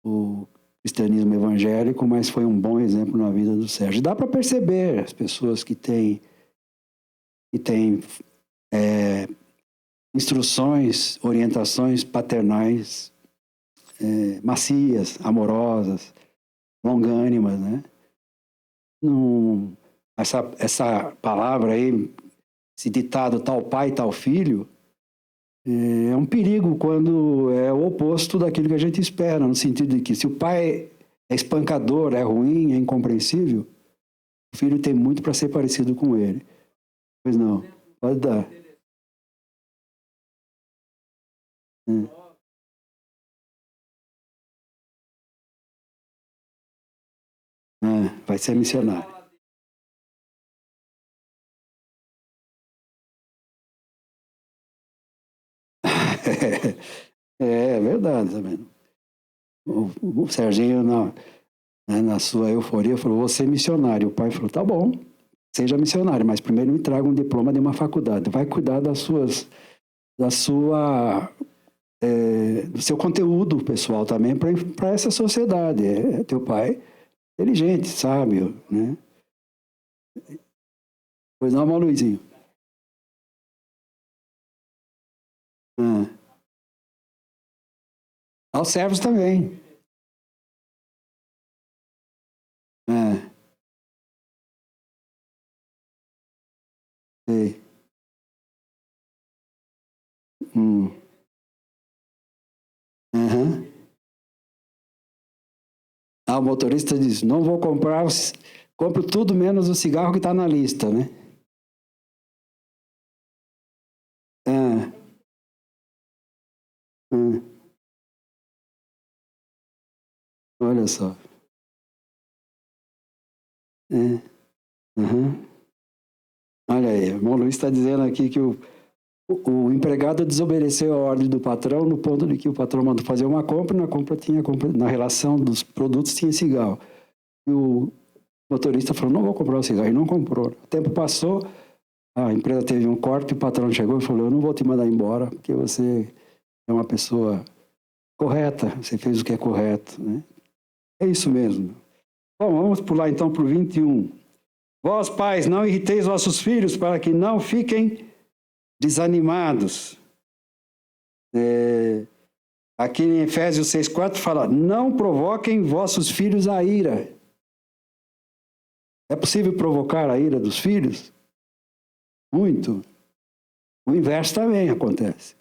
o cristianismo evangélico, mas foi um bom exemplo na vida do Sérgio. Dá para perceber as pessoas que têm instruções, orientações paternais macias, amorosas, longânimas, né? Essa palavra aí, esse ditado tal pai, tal filho, é um perigo quando é o oposto daquilo que a gente espera, no sentido de que se o pai é espancador, é ruim, é incompreensível, o filho tem muito para ser parecido com ele. Pois não, pode dar. Vai ser missionário. É verdade também. O Serginho, na sua euforia, falou: vou ser missionário. O pai falou: tá bom, seja missionário, mas primeiro me traga um diploma de uma faculdade. Vai cuidar do seu conteúdo pessoal também para essa sociedade. Teu pai inteligente, sábio, né? Pois não, Luizinho? Aos servos também. Sei. Uhum. O motorista diz: não vou comprar, compro tudo menos o cigarro que está na lista, né? Ah, ah, olha só. Uhum. Olha aí, o irmão Luiz está dizendo aqui que o empregado desobedeceu a ordem do patrão no ponto de que o patrão mandou fazer uma compra, na relação dos produtos tinha cigarro. E o motorista falou: não vou comprar o cigarro, e não comprou. O tempo passou, a empresa teve um corte, o patrão chegou e falou: eu não vou te mandar embora, porque você é uma pessoa correta, você fez o que é correto, né? É isso mesmo. Bom, vamos pular então para o 21. Vós, pais, não irriteis vossos filhos para que não fiquem desanimados. Aqui em Efésios 6,4 fala: não provoquem vossos filhos a ira. É possível provocar a ira dos filhos? Muito. O inverso também acontece.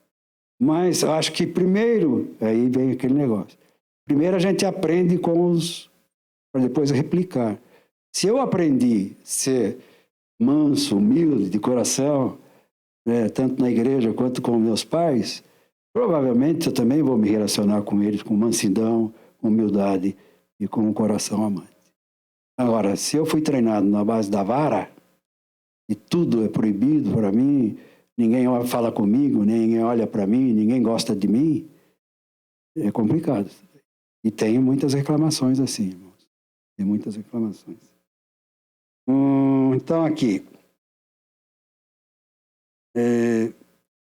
Mas eu acho que primeiro, aí vem aquele negócio. Primeiro a gente aprende para depois replicar. Se eu aprendi a ser manso, humilde, de coração, tanto na igreja quanto com meus pais, provavelmente eu também vou me relacionar com eles com mansidão, humildade e com um coração amante. Agora, se eu fui treinado na base da vara, e tudo é proibido para mim, ninguém fala comigo, ninguém olha para mim, ninguém gosta de mim, é complicado. E tem muitas reclamações assim, irmãos. Tem muitas reclamações. Então, aqui.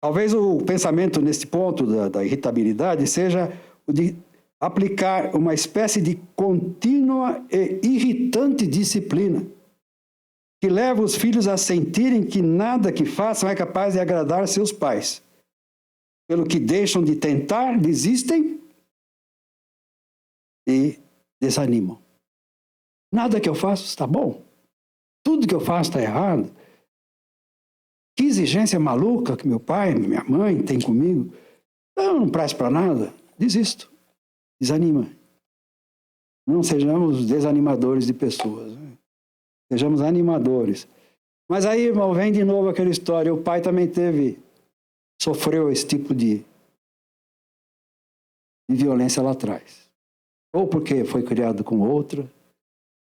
Talvez o pensamento nesse ponto da irritabilidade seja o de aplicar uma espécie de contínua e irritante disciplina que leva os filhos a sentirem que nada que façam é capaz de agradar seus pais. Pelo que deixam de tentar, desistem e desanimam. Nada que eu faço está bom. Tudo que eu faço está errado. Que exigência maluca que meu pai, minha mãe tem comigo. Eu não presto para nada. Desisto. Desanima. Não sejamos desanimadores de pessoas. Sejamos animadores. Mas aí, irmão, vem de novo aquela história. O pai também sofreu esse tipo de de violência lá atrás. Ou porque foi criado com outra,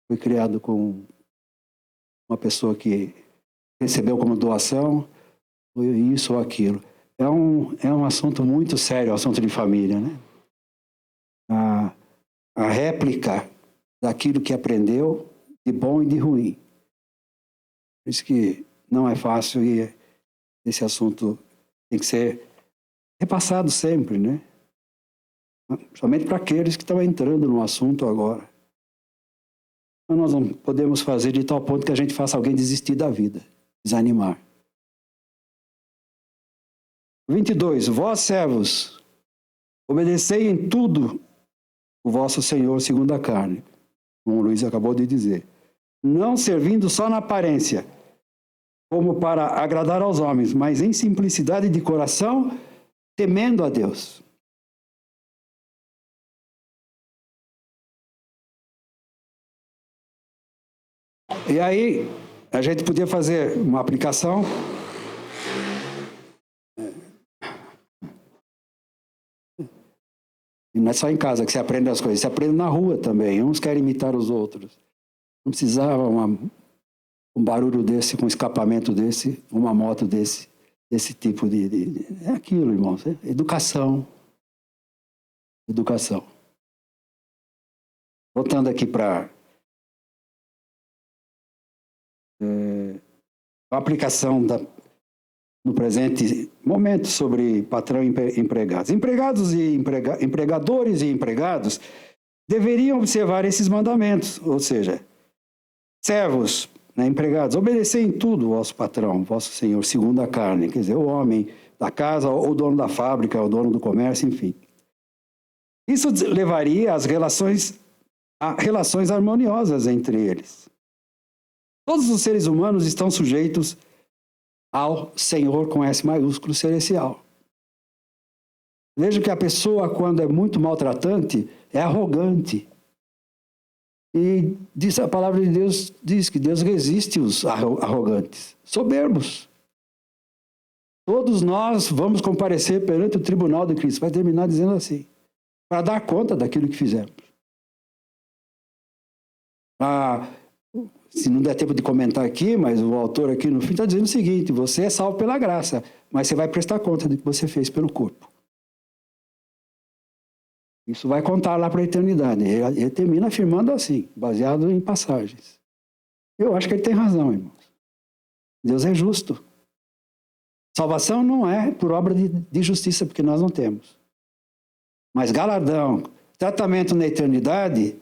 foi criado com uma pessoa que recebeu como doação, ou isso ou aquilo. É um assunto muito sério, assunto de família, né? A réplica daquilo que aprendeu de bom e de ruim. Por isso que não é fácil e esse assunto tem que ser repassado sempre, né? Somente para aqueles que estão entrando no assunto agora. Mas nós não podemos fazer de tal ponto que a gente faça alguém desistir da vida, desanimar. 22. Vós, servos, obedecei em tudo o vosso Senhor segundo a carne, como o Luiz acabou de dizer, não servindo só na aparência, como para agradar aos homens, mas em simplicidade de coração, temendo a Deus. E aí, a gente podia fazer uma aplicação. E não é só em casa que você aprende as coisas, você aprende na rua também. Uns querem imitar os outros. Não precisava um barulho desse, com um escapamento desse, uma moto desse tipo de... É aquilo, irmãos. É educação. Educação. Voltando aqui para a aplicação no presente momento sobre patrão e empregados. Empregados e empregadores e empregados deveriam observar esses mandamentos, ou seja, servos, né, empregados, obedecei em tudo ao vosso patrão, vosso senhor, segundo a carne, quer dizer, o homem da casa, ou o dono da fábrica, o dono do comércio, enfim. Isso levaria a relações harmoniosas entre eles. Todos os seres humanos estão sujeitos ao Senhor com S maiúsculo celestial. Veja que a pessoa, quando é muito maltratante, é arrogante. E diz, a palavra de Deus diz que Deus resiste os arrogantes, soberbos. Todos nós vamos comparecer perante o tribunal de Cristo. Vai terminar dizendo assim, para dar conta daquilo que fizemos. Se não der tempo de comentar aqui, mas o autor aqui no fim está dizendo o seguinte, você é salvo pela graça, mas você vai prestar conta do que você fez pelo corpo. Isso vai contar lá para a eternidade. Ele termina afirmando assim, baseado em passagens. Eu acho que ele tem razão, irmãos. Deus é justo. Salvação não é por obra de justiça, porque nós não temos. Mas galardão, tratamento na eternidade,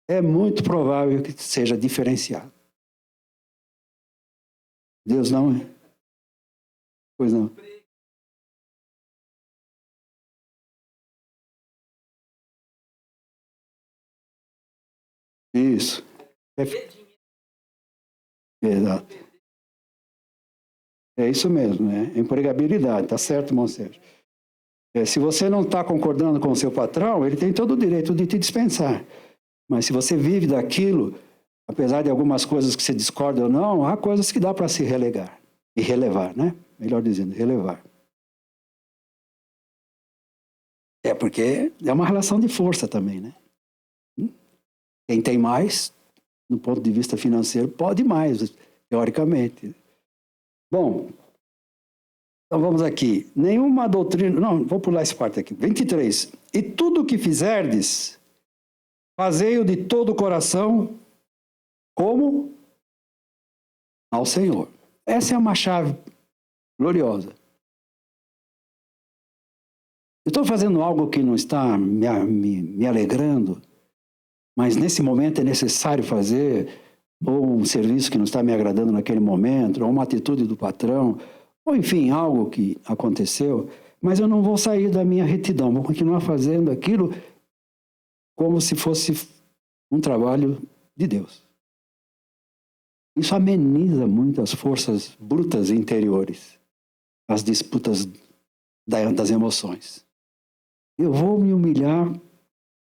é muito provável que seja diferenciado. Deus não é? Pois não. Isso. Exato. É isso mesmo, né? Empregabilidade, tá certo, irmão Sérgio? Se você não está concordando com o seu patrão, ele tem todo o direito de te dispensar. Mas se você vive daquilo, apesar de algumas coisas que você discorda ou não, há coisas que dá para se relegar. E relevar, né? Melhor dizendo, relevar. É porque é uma relação de força também, né? Quem tem mais, no ponto de vista financeiro, pode mais, teoricamente. Bom, então vamos aqui. Nenhuma doutrina... Não, vou pular essa parte aqui. 23. E tudo o que fizerdes, fazei-o de todo o coração, como ao Senhor. Essa é uma chave gloriosa. Eu estou fazendo algo que não está me alegrando, mas nesse momento é necessário fazer, ou um serviço que não está me agradando naquele momento, ou uma atitude do patrão, ou enfim, algo que aconteceu, mas eu não vou sair da minha retidão, vou continuar fazendo aquilo como se fosse um trabalho de Deus. Isso ameniza muito as forças brutas interiores, as disputas das emoções. Eu vou me humilhar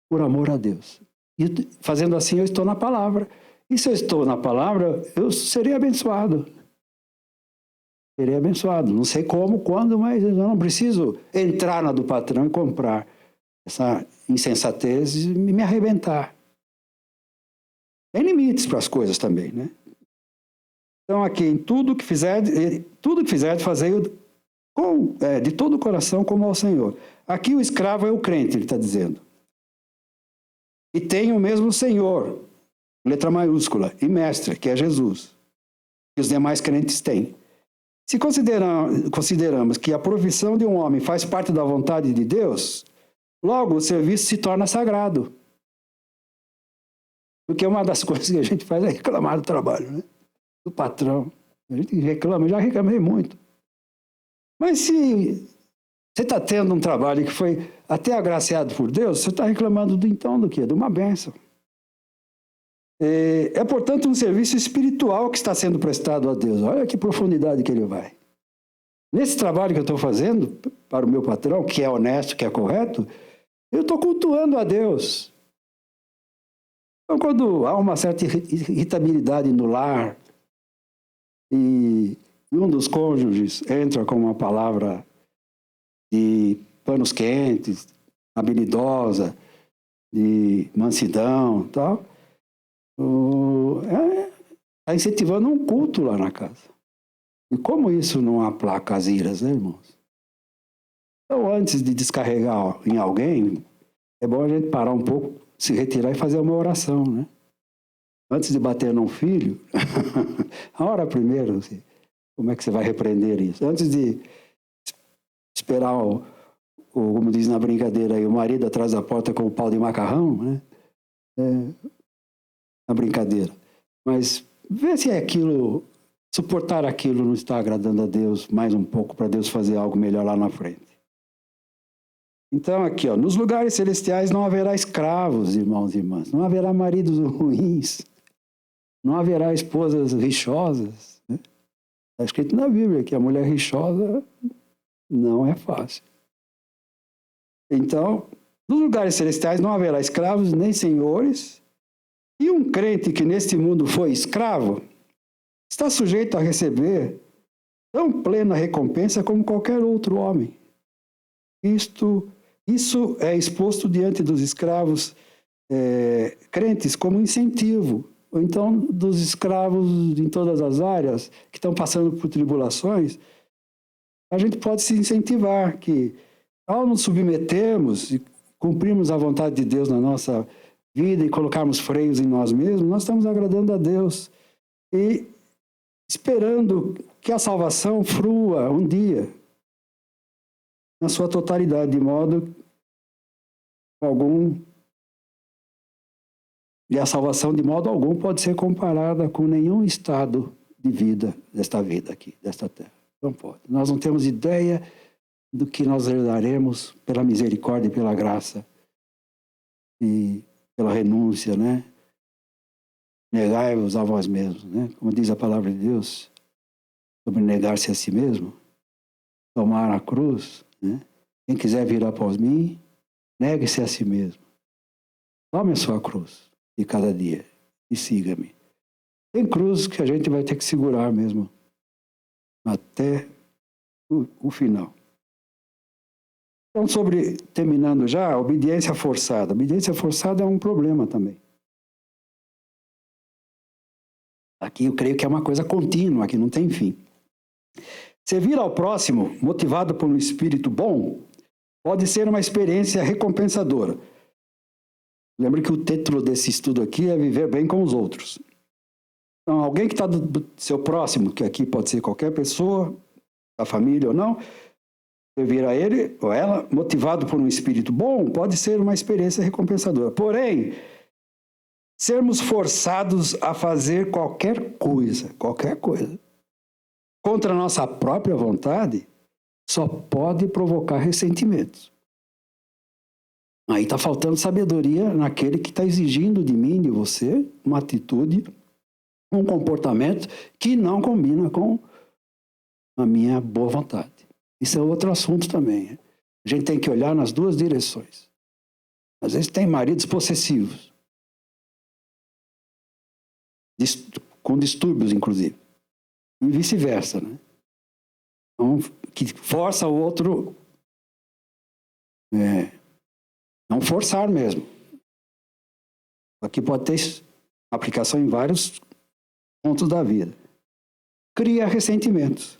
por amor a Deus. E fazendo assim, eu estou na palavra. E se eu estou na palavra, eu serei abençoado. Serei abençoado. Não sei como, quando, mas eu não preciso entrar na do patrão e comprar. essa insensatez e me arrebentar. Tem limites para as coisas também, né? Então, aqui, em tudo que fizer, fazer de todo o coração como ao Senhor. Aqui o escravo é o crente, ele está dizendo. E tem o mesmo Senhor, letra maiúscula, e mestre, que é Jesus, que os demais crentes têm. Se consideramos que a profissão de um homem faz parte da vontade de Deus, logo o serviço se torna sagrado. Porque uma das coisas que a gente faz é reclamar do trabalho, né? Do patrão. A gente reclama, eu já reclamei muito. Mas se você está tendo um trabalho que foi até agraciado por Deus, você está reclamando do quê? De uma bênção. É, portanto, um serviço espiritual que está sendo prestado a Deus. Olha que profundidade que ele vai. Nesse trabalho que eu estou fazendo para o meu patrão, que é honesto, que é correto, eu estou cultuando a Deus. Então, quando há uma certa irritabilidade no lar e um dos cônjuges entra com uma palavra de panos quentes, habilidosa, de mansidão e tal, está incentivando um culto lá na casa. E como isso não aplaca as iras, né, irmãos? Então, antes de descarregar em alguém, é bom a gente parar um pouco, se retirar e fazer uma oração, né? Antes de bater num filho, ora primeiro, assim, como é que você vai repreender isso? Antes de esperar, como diz na brincadeira aí, o marido atrás da porta com o pau de macarrão, né? Na brincadeira. Mas vê se suportar aquilo não está agradando a Deus mais um pouco para Deus fazer algo melhor lá na frente. Então aqui, ó, nos lugares celestiais não haverá escravos, irmãos e irmãs, não haverá maridos ruins, não haverá esposas rixosas. Né? Está escrito na Bíblia que a mulher rixosa não é fácil. Então, nos lugares celestiais não haverá escravos nem senhores, e um crente que neste mundo foi escravo está sujeito a receber tão plena recompensa como qualquer outro homem. Isso é exposto diante dos escravos crentes como incentivo, ou então dos escravos em todas as áreas que estão passando por tribulações. A gente pode se incentivar que, ao nos submetermos e cumprirmos a vontade de Deus na nossa vida e colocarmos freios em nós mesmos, nós estamos agradando a Deus e esperando que a salvação frua um dia na sua totalidade, de modo algum, e a salvação de modo algum pode ser comparada com nenhum estado de vida desta vida aqui, desta terra. Não pode. Nós não temos ideia do que nós herdaremos pela misericórdia e pela graça e pela renúncia, né? Negai-vos a vós mesmos, né? Como diz a palavra de Deus, sobre negar-se a si mesmo, tomar a cruz, né? Quem quiser vir após mim, negue-se a si mesmo. Tome a sua cruz de cada dia e siga-me. Tem cruz que a gente vai ter que segurar mesmo até o final. Então, terminando já, a obediência forçada. A obediência forçada é um problema também. Aqui eu creio que é uma coisa contínua, que não tem fim. Servir ao próximo, motivado por um espírito bom, pode ser uma experiência recompensadora. Lembre que o título desse estudo aqui é Viver Bem com os Outros. Então, alguém que está do seu próximo, que aqui pode ser qualquer pessoa, da família ou não, servir a ele ou ela, motivado por um espírito bom, pode ser uma experiência recompensadora. Porém, sermos forçados a fazer qualquer coisa, contra a nossa própria vontade, só pode provocar ressentimentos. Aí está faltando sabedoria naquele que está exigindo de mim, de você, uma atitude, um comportamento que não combina com a minha boa vontade. Isso é outro assunto também. A gente tem que olhar nas duas direções. Às vezes tem maridos possessivos, com distúrbios, inclusive. E vice-versa, né? Então, que força o outro Não forçar mesmo. Aqui pode ter aplicação em vários pontos da vida. Cria ressentimentos.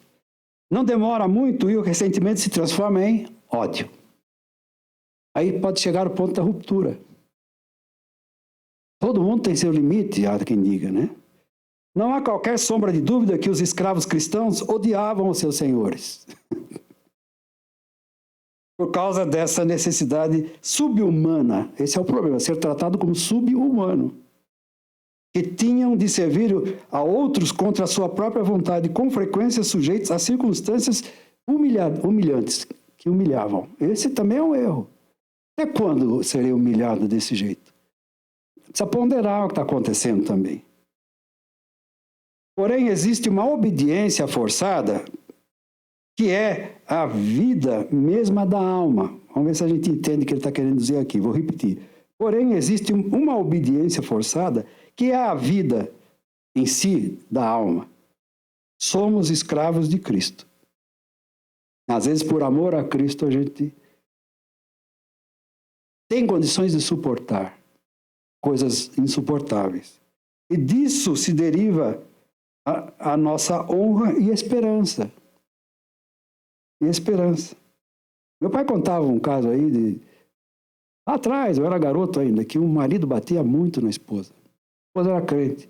Não demora muito e o ressentimento se transforma em ódio. Aí pode chegar ao ponto da ruptura. Todo mundo tem seu limite, há quem diga, né? Não há qualquer sombra de dúvida que os escravos cristãos odiavam os seus senhores. Por causa dessa necessidade subhumana. Esse é o problema, ser tratado como subhumano. Que tinham de servir a outros contra a sua própria vontade, com frequência sujeitos a circunstâncias humilhantes, que humilhavam. Esse também é um erro. Até quando serei humilhado desse jeito? Precisa ponderar o que está acontecendo também. Porém, existe uma obediência forçada, que é a vida mesma da alma. Vamos ver se a gente entende o que ele está querendo dizer aqui. Vou repetir. Porém, existe uma obediência forçada, que é a vida em si da alma. Somos escravos de Cristo. Às vezes, por amor a Cristo, a gente tem condições de suportar coisas insuportáveis. E disso se deriva a nossa honra e esperança. E esperança. Meu pai contava um caso aí de... Lá atrás, eu era garoto ainda, que um marido batia muito na esposa. A esposa era crente.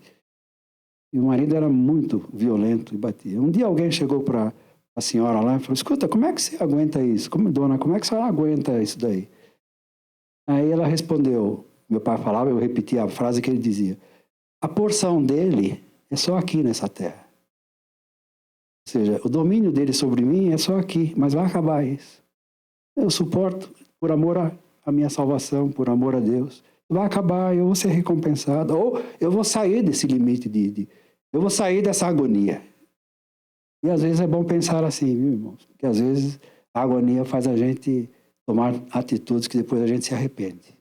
E o marido era muito violento e batia. Um dia alguém chegou para a senhora lá e falou, escuta, como é que você aguenta isso? Dona, como é que a senhora aguenta isso daí? Aí ela respondeu, meu pai falava, eu repetia a frase que ele dizia, a porção dele é só aqui nessa terra. Ou seja, o domínio dele sobre mim é só aqui, mas vai acabar isso. Eu suporto por amor à minha salvação, por amor a Deus. Vai acabar, eu vou ser recompensado. Ou eu vou sair desse limite eu vou sair dessa agonia. E às vezes é bom pensar assim, viu, irmãos? Porque às vezes a agonia faz a gente tomar atitudes que depois a gente se arrepende.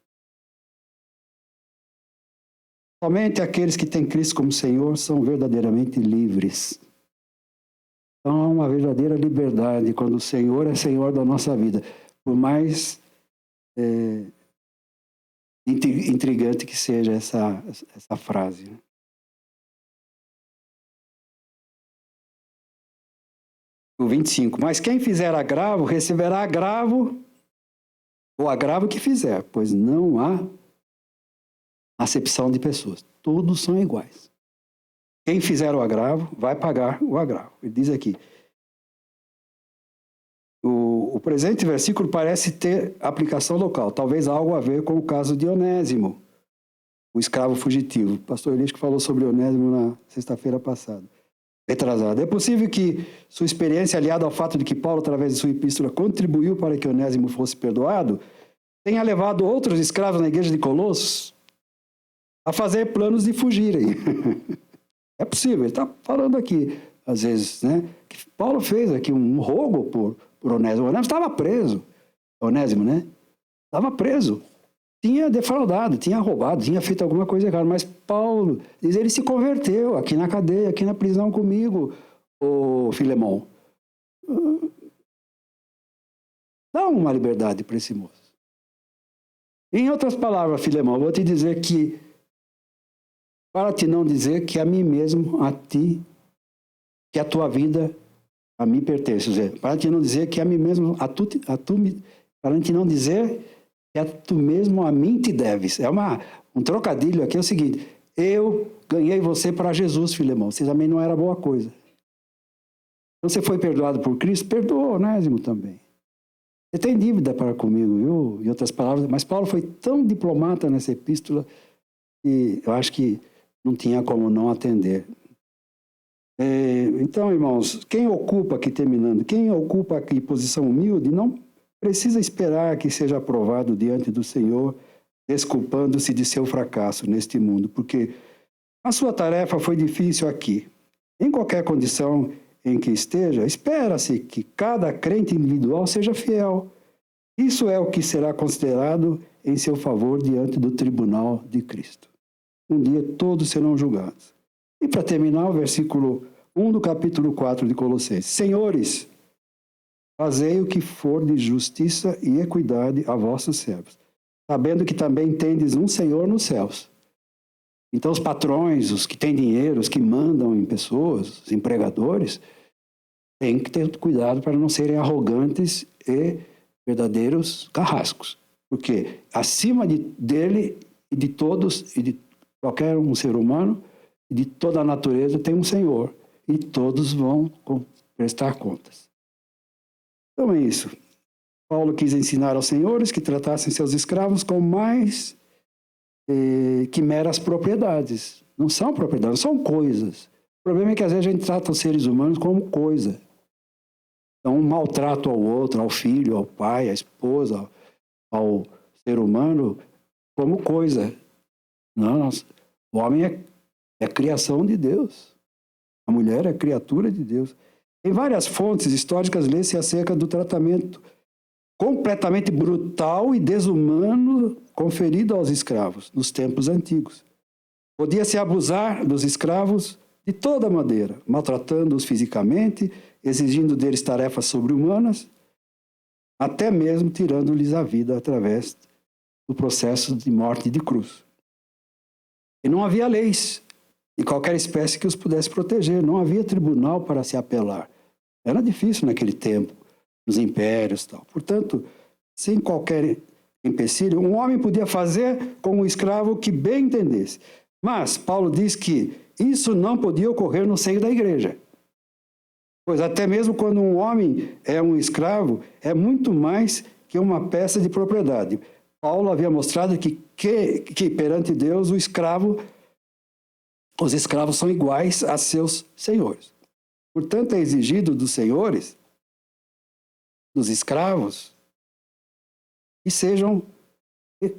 Somente aqueles que têm Cristo como Senhor são verdadeiramente livres. Então há uma verdadeira liberdade quando o Senhor é Senhor da nossa vida. Por mais intrigante que seja essa frase. Né? O 25. Mas quem fizer agravo, receberá agravo, o agravo que fizer, pois não há acepção de pessoas. Todos são iguais. Quem fizer o agravo, vai pagar o agravo. Ele diz aqui. O presente versículo parece ter aplicação local, talvez algo a ver com o caso de Onésimo, o escravo fugitivo. O pastor Elias que falou sobre Onésimo na sexta-feira passada. Retrasado. É possível que sua experiência, aliada ao fato de que Paulo, através de sua epístola, contribuiu para que Onésimo fosse perdoado, tenha levado outros escravos na igreja de Colossos a fazer planos de fugirem. É possível, ele está falando aqui, às vezes, né, que Paulo fez aqui um rogo por Onésimo. Onésimo estava preso. Onésimo, né? Estava preso. Tinha defraudado, tinha roubado, tinha feito alguma coisa errada. Mas Paulo, diz, ele se converteu aqui na cadeia, aqui na prisão comigo, o Filemão. Dá uma liberdade para esse moço. Em outras palavras, Filemão, eu vou te dizer que, para te não dizer que a mim mesmo, a ti, que a tua vida a mim pertence. Ou seja, para te não dizer que a mim mesmo, para te não dizer que a tu mesmo a mim te deves. É um trocadilho aqui, é o seguinte, eu ganhei você para Jesus, Filemão. Você também não era boa coisa. Então você foi perdoado por Cristo, perdoou Onésimo também. Você tem dívida para comigo, viu? Em outras palavras, mas Paulo foi tão diplomata nessa epístola que eu acho que não tinha como não atender. Então, irmãos, quem ocupa aqui posição humilde, não precisa esperar que seja aprovado diante do Senhor, desculpando-se de seu fracasso neste mundo, porque a sua tarefa foi difícil aqui. Em qualquer condição em que esteja, espera-se que cada crente individual seja fiel. Isso é o que será considerado em seu favor diante do tribunal de Cristo. Um dia todos serão julgados. E para terminar, o versículo 1 do capítulo 4 de Colossenses. Senhores, fazei o que for de justiça e equidade a vossos servos. sabendo que também tendes um Senhor nos céus. Então, os patrões, os que têm dinheiro, os que mandam em pessoas, os empregadores, têm que ter cuidado para não serem arrogantes e verdadeiros carrascos. Porque acima dele e de todos, e de qualquer um ser humano, e de toda a natureza, tem um Senhor. E todos vão prestar contas. Então é isso. Paulo quis ensinar aos senhores que tratassem seus escravos com mais que meras propriedades. Não são propriedades, são coisas. O problema é que às vezes a gente trata os seres humanos como coisa. Então, um maltrato ao outro, ao filho, ao pai, à esposa, ao ser humano, como coisa. Não, o homem é criação de Deus. A mulher é criatura de Deus. Em várias fontes históricas lê-se acerca do tratamento completamente brutal e desumano conferido aos escravos nos tempos antigos. Podia-se abusar dos escravos de toda maneira, maltratando-os fisicamente, exigindo deles tarefas sobre-humanas, até mesmo tirando-lhes a vida através do processo de morte de cruz. E não havia leis de qualquer espécie que os pudesse proteger, não havia tribunal para se apelar. Era difícil naquele tempo, nos impérios e tal. Portanto, sem qualquer empecilho, um homem podia fazer com o escravo o que bem entendesse. Mas Paulo diz que isso não podia ocorrer no seio da igreja. Pois até mesmo quando um homem é um escravo, é muito mais que uma peça de propriedade. Paulo havia mostrado que perante Deus os escravos são iguais a seus senhores. Portanto, é exigido dos senhores, dos escravos, que sejam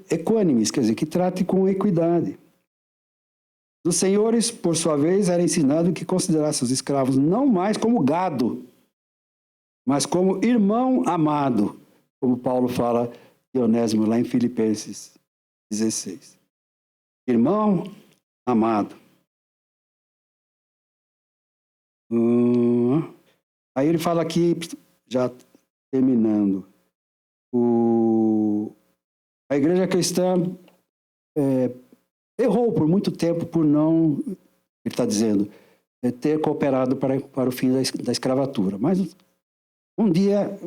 equânimes, quer dizer, que tratem com equidade. Dos senhores, por sua vez, era ensinado que considerassem os escravos não mais como gado, mas como irmão amado, como Paulo fala de Onésimo lá em Filipenses 16. Irmão amado. Aí ele fala aqui, já terminando, a igreja cristã errou por muito tempo por não, ele está dizendo, ter cooperado para o fim da escravatura. Mas um dia,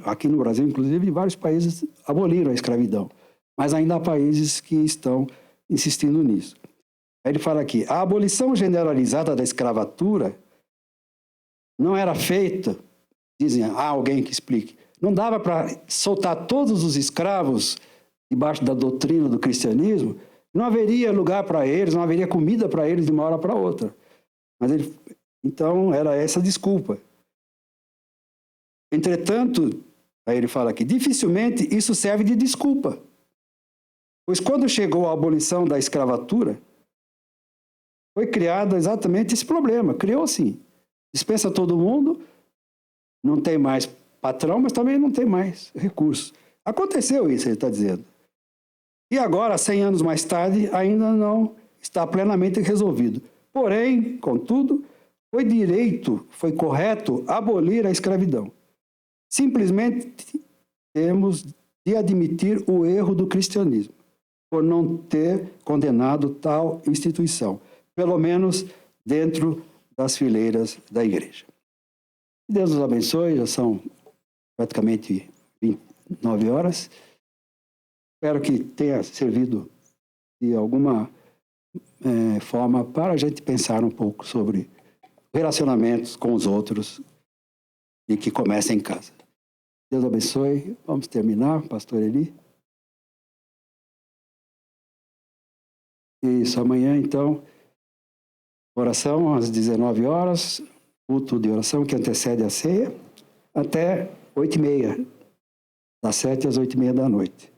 aqui no Brasil, inclusive, vários países aboliram a escravidão. Mas ainda há países que estão insistindo nisso. Aí ele fala aqui, a abolição generalizada da escravatura não era feita, dizem, alguém que explique, não dava para soltar todos os escravos debaixo da doutrina do cristianismo, não haveria lugar para eles, não haveria comida para eles de uma hora para outra. Mas então era essa a desculpa. Entretanto, aí ele fala aqui, dificilmente isso serve de desculpa. Pois quando chegou a abolição da escravatura, foi criado exatamente esse problema. Criou assim, dispensa todo mundo, não tem mais patrão, mas também não tem mais recursos. Aconteceu isso, ele está dizendo. E agora, 100 anos mais tarde, ainda não está plenamente resolvido. Porém, contudo, foi correto abolir a escravidão. Simplesmente temos de admitir o erro do cristianismo, por não ter condenado tal instituição, pelo menos dentro das fileiras da igreja. Deus nos abençoe, já são praticamente 29 horas. Espero que tenha servido de alguma forma para a gente pensar um pouco sobre relacionamentos com os outros e que começa em casa. Deus abençoe. Vamos terminar, pastor Eli. Isso, amanhã, então, oração às 19 horas, culto de oração que antecede a ceia, até 8h30, das 7 às 8h30 da noite.